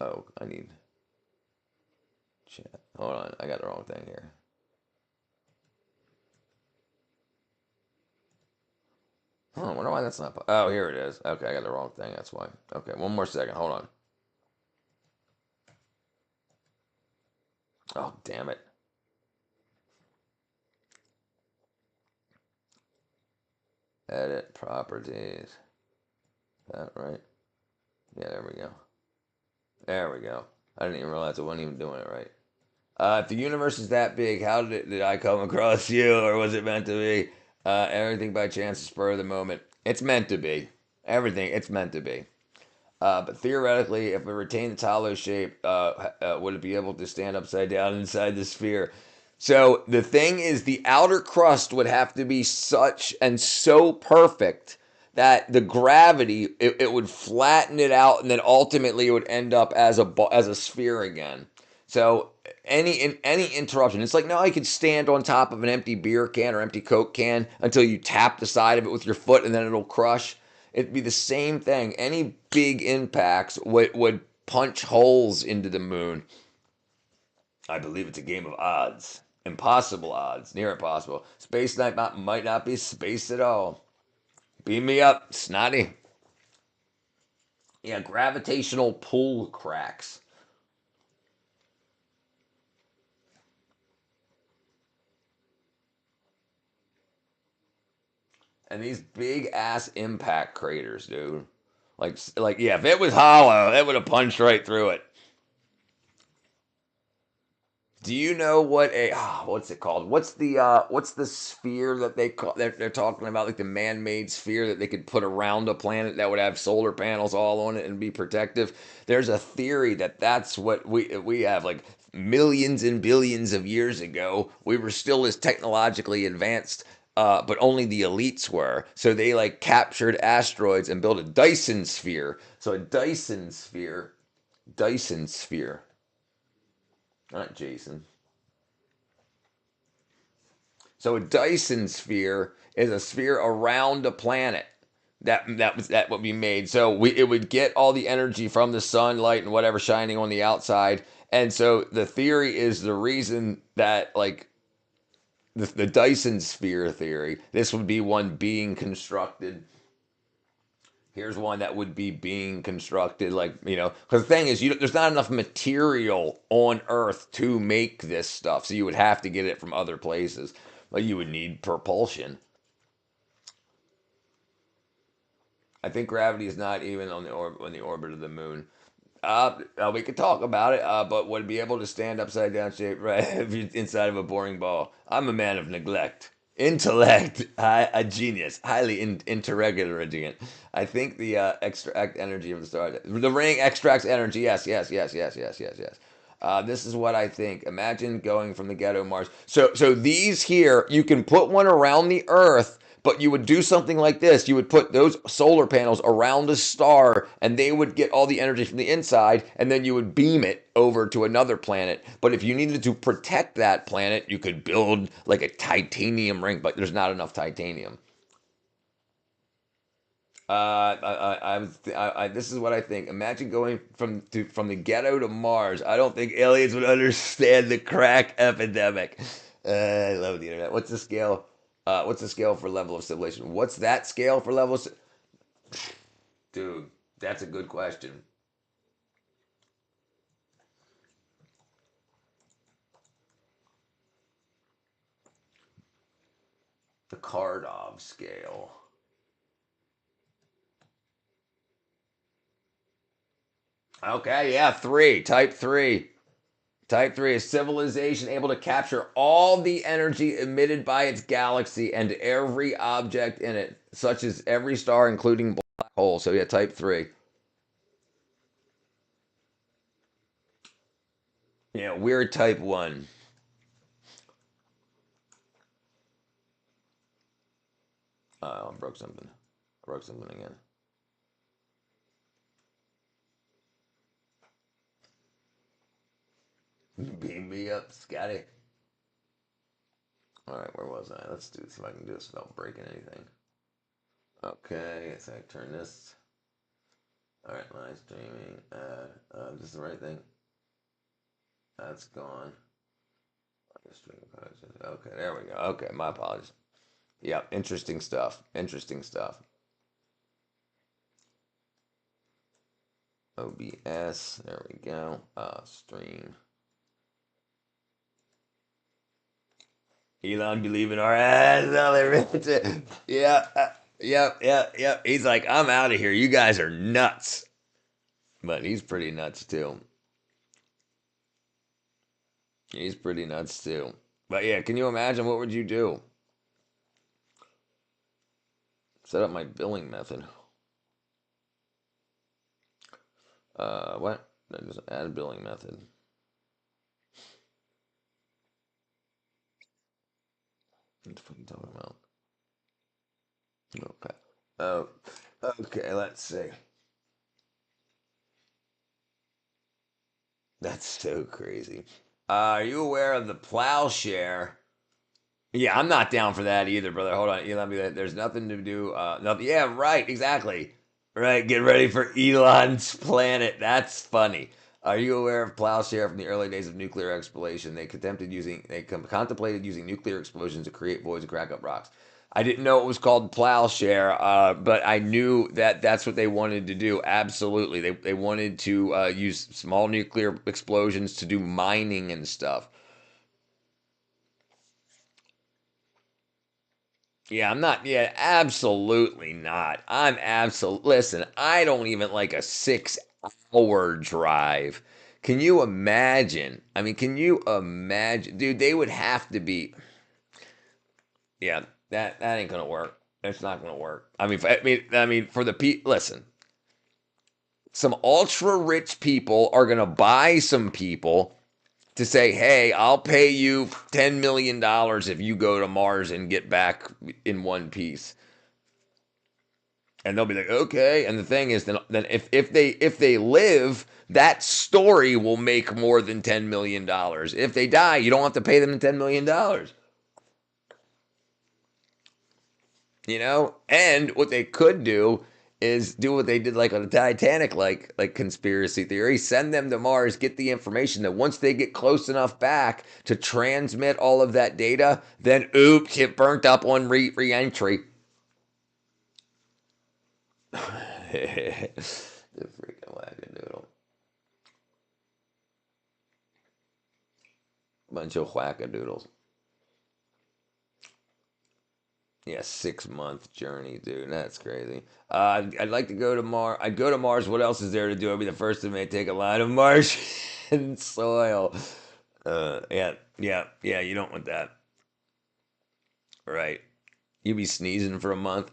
Oh, I need chat. Hold on, I got the wrong thing here. Oh, I wonder why that's not. Oh, here it is. Okay, I got the wrong thing. That's why. Okay, one more second. Hold on. Oh, damn it. Edit properties. Is that right? Yeah, there we go. There we go. I didn't even realize I wasn't even doing it right. If the universe is that big, how did I come across you, or was it meant to be? Everything by chance, spur of the moment. It's meant to be. Everything, it's meant to be. But theoretically, if it retained its hollow shape, would it be able to stand upside down inside the sphere? So the thing is, the outer crust would have to be such and so perfect that the gravity it would flatten it out, and then ultimately it would end up as a sphere again. So any interruption, it's like now you could stand on top of an empty beer can or empty Coke can until you tap the side of it with your foot, and then it'll crush. It'd be the same thing. Any big impacts would punch holes into the moon. I believe it's a game of odds. Impossible odds. Near impossible. Space Knight might not be space at all. Beam me up, Snotty. Yeah, gravitational pull cracks. And these big ass impact craters, dude. Like yeah, if it was hollow, it would have punched right through it. Do you know what a what's it called? What's the sphere that they're talking about, like the man-made sphere that they could put around a planet that would have solar panels all on it and be protective? There's a theory that that's what we have, like millions and billions of years ago. We were still as technologically advanced, but only the elites were. So they like captured asteroids and built a Dyson sphere. So a Dyson sphere, not Jason. So a Dyson sphere is a sphere around a planet that would be made. So it would get all the energy from the sunlight and whatever shining on the outside. And so the theory is the reason that like the Dyson sphere theory, this would be one being constructed. Here's one that would be being constructed, like because the thing is, there's not enough material on Earth to make this stuff, so you would have to get it from other places. But you would need propulsion. I think gravity is not even on the orbit of the moon. We could talk about it, but would be able to stand upside down shape right if you're inside of a boring ball. I'm a man of neglect. Intellect, a genius, highly interregulating. I think the extract energy of the star. The ring extracts energy. Yes, yes, yes, yes, yes, yes, yes. This is what I think. Imagine going from the ghetto Mars. So these here, you can put one around the Earth, but you would do something like this. You would put those solar panels around a star, and they would get all the energy from the inside, and then you would beam it over to another planet. But if you needed to protect that planet, you could build like a titanium ring, but there's not enough titanium. This is what I think. Imagine going from the ghetto to Mars. I don't think aliens would understand the crack epidemic. I love the internet. What's the scale? What's the scale for level of civilization? What's that scale for level of? Dude, that's a good question. The Kardov scale. Okay, yeah, three. Type three. Type 3 is civilization able to capture all the energy emitted by its galaxy and every object in it, such as every star, including black holes. So, yeah, type 3. Yeah, we're type 1. Oh, I broke something. Broke something again. Beam me up, Scotty. All right, where was I? Let's do this if I can do this without breaking anything. Okay, so I turn this. All right, live streaming. This is the right thing. That's gone. Okay, there we go. Okay, my apologies. Yep, interesting stuff. Interesting stuff. OBS. There we go. Stream. Elon believe in our ass. Yeah. Yep. He's like, I'm out of here. You guys are nuts. But he's pretty nuts too. He's pretty nuts too. But yeah, can you imagine what would you do? Set up my billing method. What? Just add billing method. What the fuck are you talking about? Okay. Oh, okay. Let's see. That's so crazy. Are you aware of the plowshare? Yeah, I'm not down for that either, brother. Hold on, Elon. There's nothing to do. Nothing. Yeah, right. Exactly. Right. Get ready for Elon's planet. That's funny. Are you aware of plowshare from the early days of nuclear exploration? Contemplated using nuclear explosions to create voids and crack up rocks. I didn't know it was called plowshare, but I knew that that's what they wanted to do. Absolutely, they wanted to use small nuclear explosions to do mining and stuff. Yeah, I'm not. Yeah, absolutely not. I'm absolute. Listen, I don't even like a 6 hour drive. Can you imagine? I mean, can you imagine, dude? They would have to be. Yeah, that ain't gonna work. It's not gonna work. I mean, for the listen, some ultra rich people are gonna buy some people to say, "Hey, I'll pay you $10 million if you go to Mars and get back in one piece." And they'll be like, okay. And the thing is, then if they live, that story will make more than $10 million. If they die, you don't have to pay them the $10 million. And what they could do is do what they did like on the Titanic, like conspiracy theory. Send them to Mars, get the information that once they get close enough back to transmit all of that data, then oops, it burnt up on re-entry. The freaking wackadoodle. Bunch of wackadoodles. Yeah, 6 month journey, dude. That's crazy. I'd like to go to Mars. I'd go to Mars. What else is there to do? I'd be the first to may take a line of Martian soil. Yeah. You don't want that, right? You'd be sneezing for a month.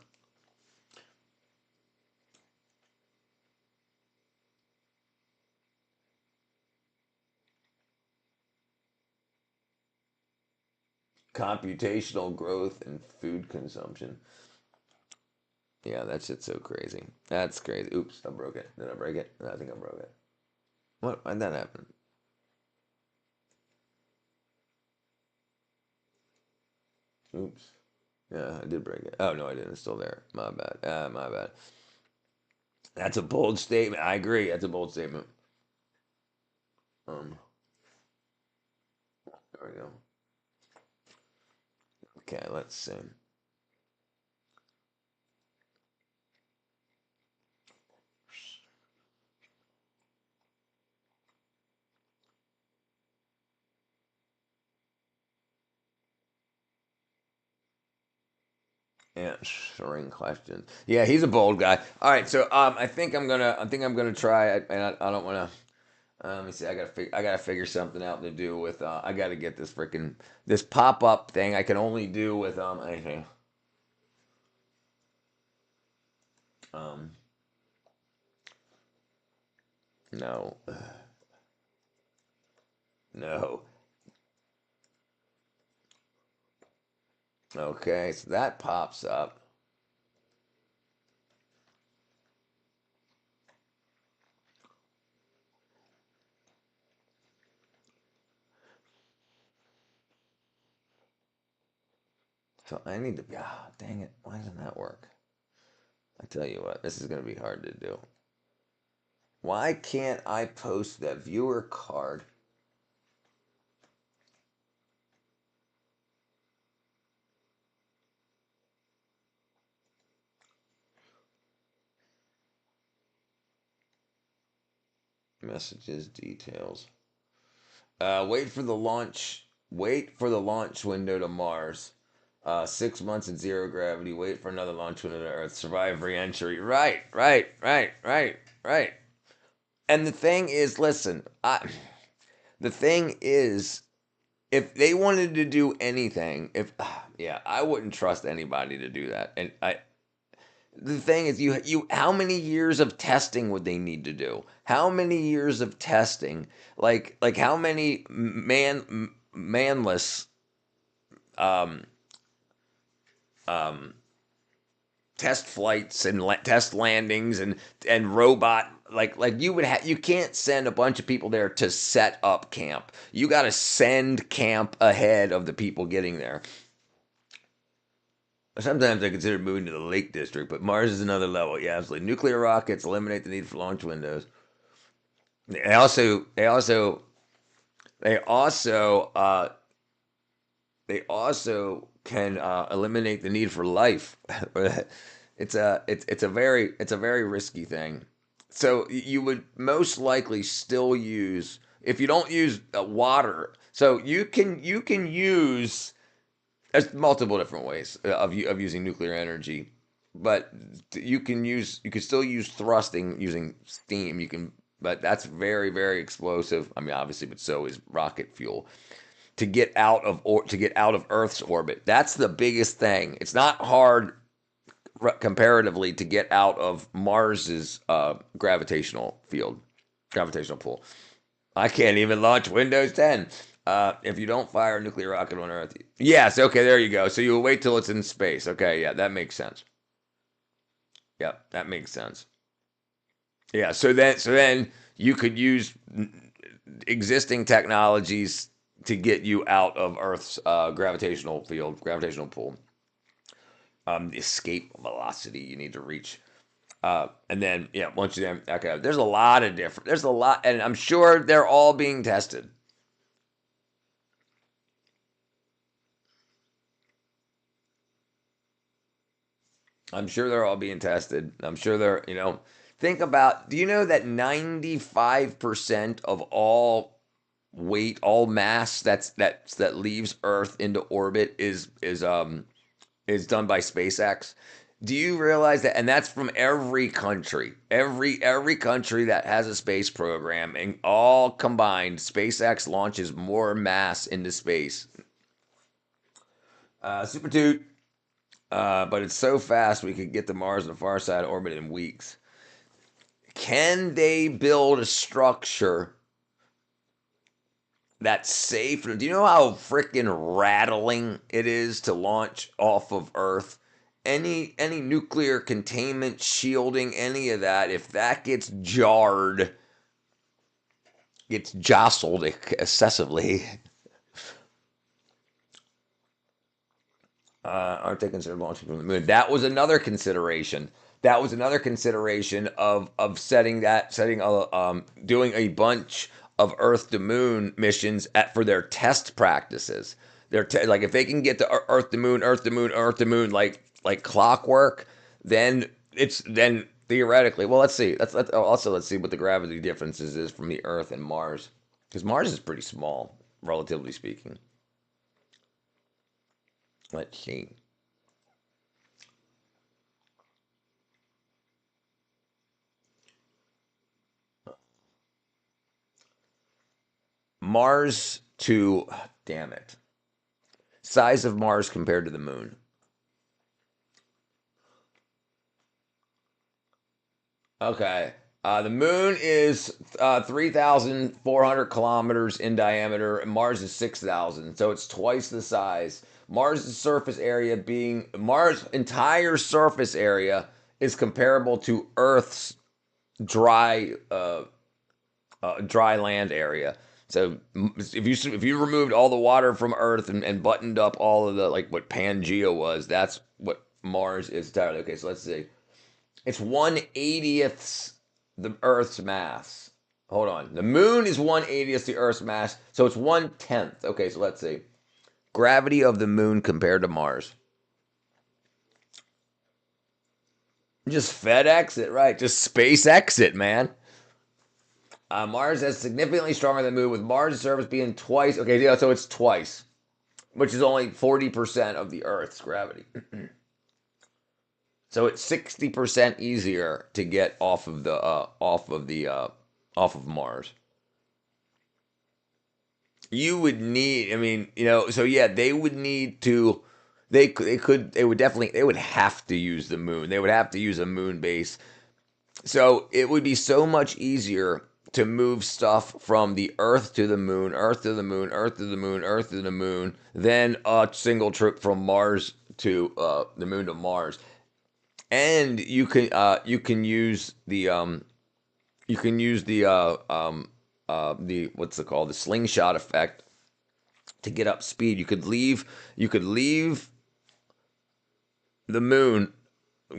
Computational growth and food consumption. Yeah, that shit's so crazy. That's crazy. Oops, I broke it. Did I break it? No, I think I broke it. What? Why'd that happen? Oops. Yeah, I did break it. Oh no, I didn't. It's still there. My bad. My bad. That's a bold statement. I agree. That's a bold statement. Um, there we go. Okay, let's see. Answering questions. Yeah, he's a bold guy. All right, so I think I'm gonna try. And I don't want to. Let me see. I gotta figure something out to do with. I gotta get this pop up thing. I can only do with anything. Um, no, no. Okay, so that pops up. So I need to. Ah, dang it! Why doesn't that work? I tell you what, this is going to be hard to do. Why can't I post that viewer card? Messages, details. Wait for the launch. Wait for the launch window to Mars. 6 months in zero gravity. Wait for another launch window to Earth. Survive re-entry. Right. And the thing is, listen. The thing is, if they wanted to do anything, yeah, I wouldn't trust anybody to do that. And the thing is, how many years of testing would they need to do? How many years of testing? Like how many manless um um test flights and test landings and robot like you can't send a bunch of people there to set up camp. You got to send camp ahead of the people getting there. Sometimes I consider moving to the Lake District, but Mars is another level. Yeah, absolutely. Nuclear rockets eliminate the need for launch windows. They also they also they also they also can eliminate the need for life. It's a very risky thing. So you would most likely still use, if you don't use water. So you can use, there's multiple different ways of using nuclear energy, but you can still use thrusting using steam. You can, but that's very explosive. I mean, obviously, but so is rocket fuel to get out of Earth's orbit. That's the biggest thing. It's not hard comparatively to get out of Mars's gravitational pull. I can't even launch Windows 10 if you don't fire a nuclear rocket on Earth. Yes, okay, there you go. So you'll wait till it's in space. Okay, yeah, that makes sense. Yep, that makes sense. Yeah, so then you could use existing technologies to get you out of Earth's gravitational pull. The escape velocity you need to reach. And then, yeah, once you then, okay, there's a lot, and I'm sure they're all being tested. I'm sure they're all being tested. I'm sure think about, do you know that 95% of all weight, all mass that leaves Earth into orbit is done by SpaceX? Do you realize that? And that's from every country, every country that has a space program, and all combined, SpaceX launches more mass into space. Super toot. But it's so fast we could get to Mars and the far side orbit in weeks. Can they build a structure that's safe? Do you know how freaking rattling it is to launch off of Earth? Any nuclear containment, shielding, any of that, if that gets jarred, gets jostled excessively, aren't they considered launching from the moon? That was another consideration. That was another consideration of doing a bunch of Earth to Moon missions for their test practices. Like if they can get to Earth to Moon, Earth to Moon, Earth to Moon, like clockwork, then theoretically, well, let's see. Let's see what the gravity differences is from the Earth and Mars, because Mars is pretty small, relatively speaking. Let's see. Mars to, damn it, size of Mars compared to the moon. Okay. The moon is 3,400 kilometers in diameter, and Mars is 6,000. So it's twice the size. Mars' entire surface area is comparable to Earth's dry dry land area. So if you removed all the water from Earth and buttoned up all of the like what Pangea was, that's what Mars is entirely. Okay, so let's see. It's 1/80th the Earth's mass. Hold on. The moon is 1/80th the Earth's mass, so it's 1/10. Okay, so let's see. Gravity of the moon compared to Mars. Just FedEx it, right? Just SpaceX it, man. Mars is significantly stronger than the moon, with Mars' surface being twice. Okay, yeah, so it's twice, which is only 40% of the Earth's gravity. So it's 60% easier to get off of Mars. You would need, I mean, so yeah, they would need to. They would definitely, they would have to use the moon. They would have to use a moon base. So it would be so much easier to move stuff from the Earth to the moon, Earth to the moon, Earth to the moon, Earth to the moon, than a single trip from Mars to the moon to Mars. And you can use the what's it called, the slingshot effect to get up speed. You could leave the moon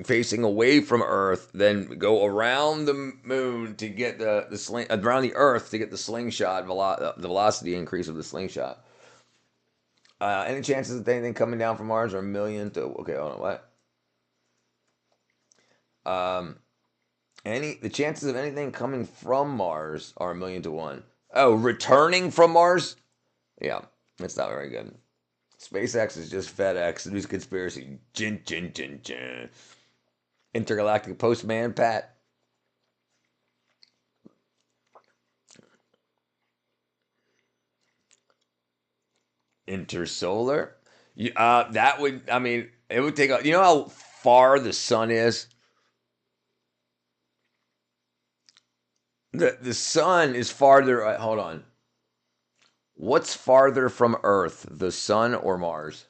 facing away from Earth, then go around the moon to get the sling around the Earth to get the slingshot the velocity increase of the slingshot. Any chances of anything coming down from Mars are a million to okay, hold on, what? Um, the chances of anything coming from Mars are a million to one. Oh, returning from Mars? Yeah, that's not very good. SpaceX is just FedEx. News conspiracy. Jin, jin, jin, jin. Intergalactic postman, Pat. Intersolar. That would. I mean, it would take. You know how far the sun is. The sun is farther. Hold on. What's farther from Earth, the sun or Mars?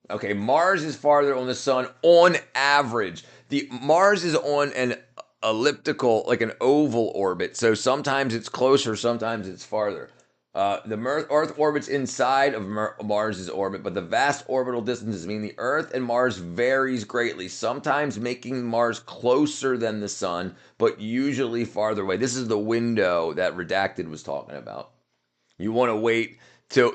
Okay, Mars is farther on the sun on average. The Mars is on an elliptical, like an oval orbit. So sometimes it's closer, sometimes it's farther. The Earth orbits inside of Mars's orbit, but the vast orbital distances mean the Earth and Mars varies greatly, sometimes making Mars closer than the Sun, but usually farther away. This is the window that Redacted was talking about. You want to wait so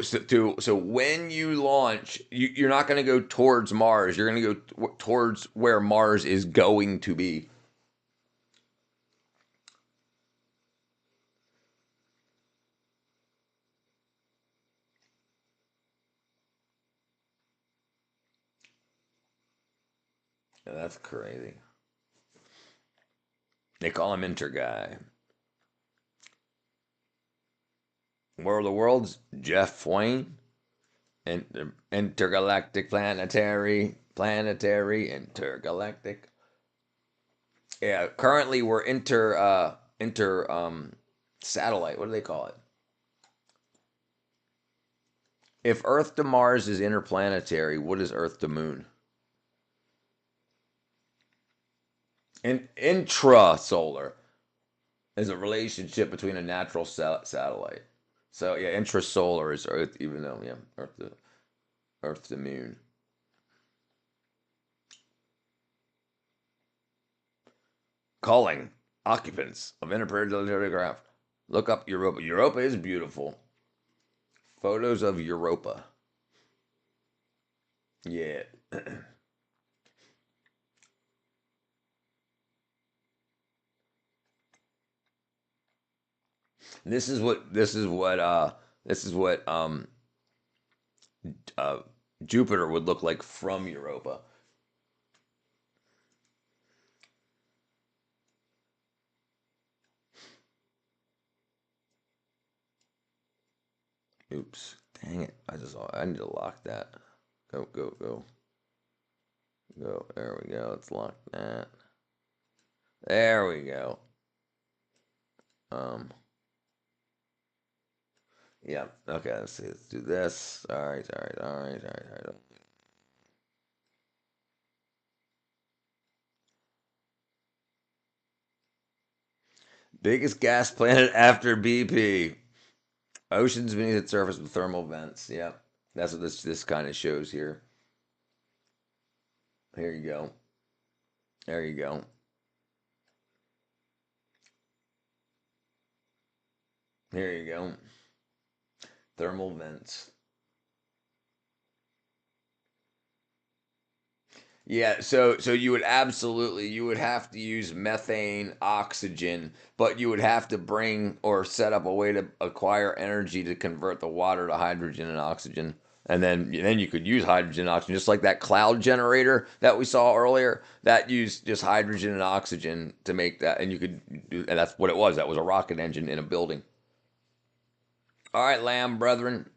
when you launch, you're not going to go towards Mars. You're going to go towards where Mars is going to be. Yeah, that's crazy. They call him Interguy. World of Worlds, Jeff Wayne. Intergalactic, planetary, intergalactic. Yeah, currently we're inter satellite. What do they call it? If Earth to Mars is interplanetary, what is Earth to Moon? Intrasolar is a relationship between a natural satellite. So yeah, intrasolar is Earth, even though yeah, Earth to Moon. Calling occupants of interplanetary craft. Look up Europa. Europa is beautiful. Photos of Europa. Yeah. This is what uh Jupiter would look like from Europa. Oops. Dang it. I need to lock that. Go, go, go. Go. There we go. Let's lock that. There we go. Um yeah. Okay, let's see. Let's do this. Alright, alright, alright, alright, alright. Biggest gas planet after BP. Oceans beneath its surface with thermal vents. Yep. That's what this kind of shows here. Here you go. There you go. Here you go. Thermal vents. Yeah, so you would absolutely you would have to use methane, oxygen, but you would have to bring or set up a way to acquire energy to convert the water to hydrogen and oxygen. And then you could use hydrogen and oxygen just like that cloud generator that we saw earlier. That used just hydrogen and oxygen to make that and you could do and that's what it was. That was a rocket engine in a building. All right, lamb brethren.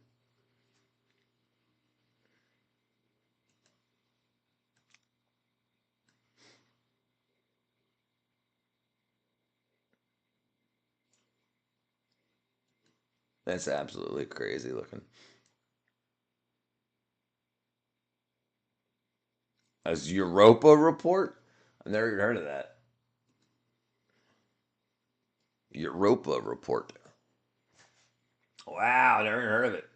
That's absolutely crazy looking. As Europa report? I've never even heard of that. Europa report. Wow, never even heard of it.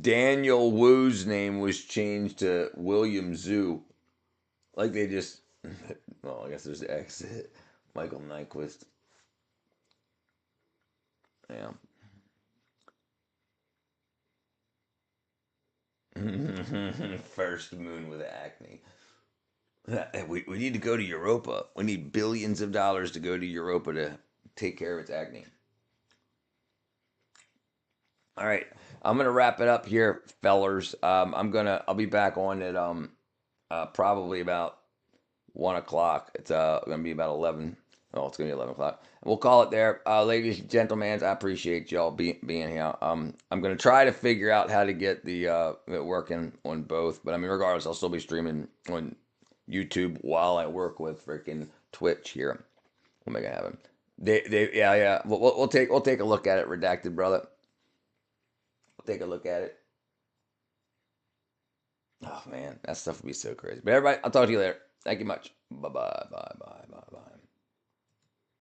Daniel Wu's name was changed to William Zhu. Like they just, well, I guess there's the exit. Michael Nyquist. Yeah. First moon with acne. We need to go to Europa. We need billions of dollars to go to Europa to take care of its acne. All right, I'm gonna wrap it up here, fellers. I'll be back on at probably about 1 o'clock. It's gonna be about 11. Oh, it's gonna be 11 o'clock. We'll call it there, ladies and gentlemen. I appreciate y'all being here. I'm gonna try to figure out how to get the it working on both. But I mean, regardless, I'll still be streaming on YouTube while I work with freaking Twitch here. We'll make it happen. Yeah. We'll take a look at it, redacted brother. We'll take a look at it. Oh man, that stuff would be so crazy. But everybody, I'll talk to you later. Thank you much. Bye bye. Bye bye. Bye bye.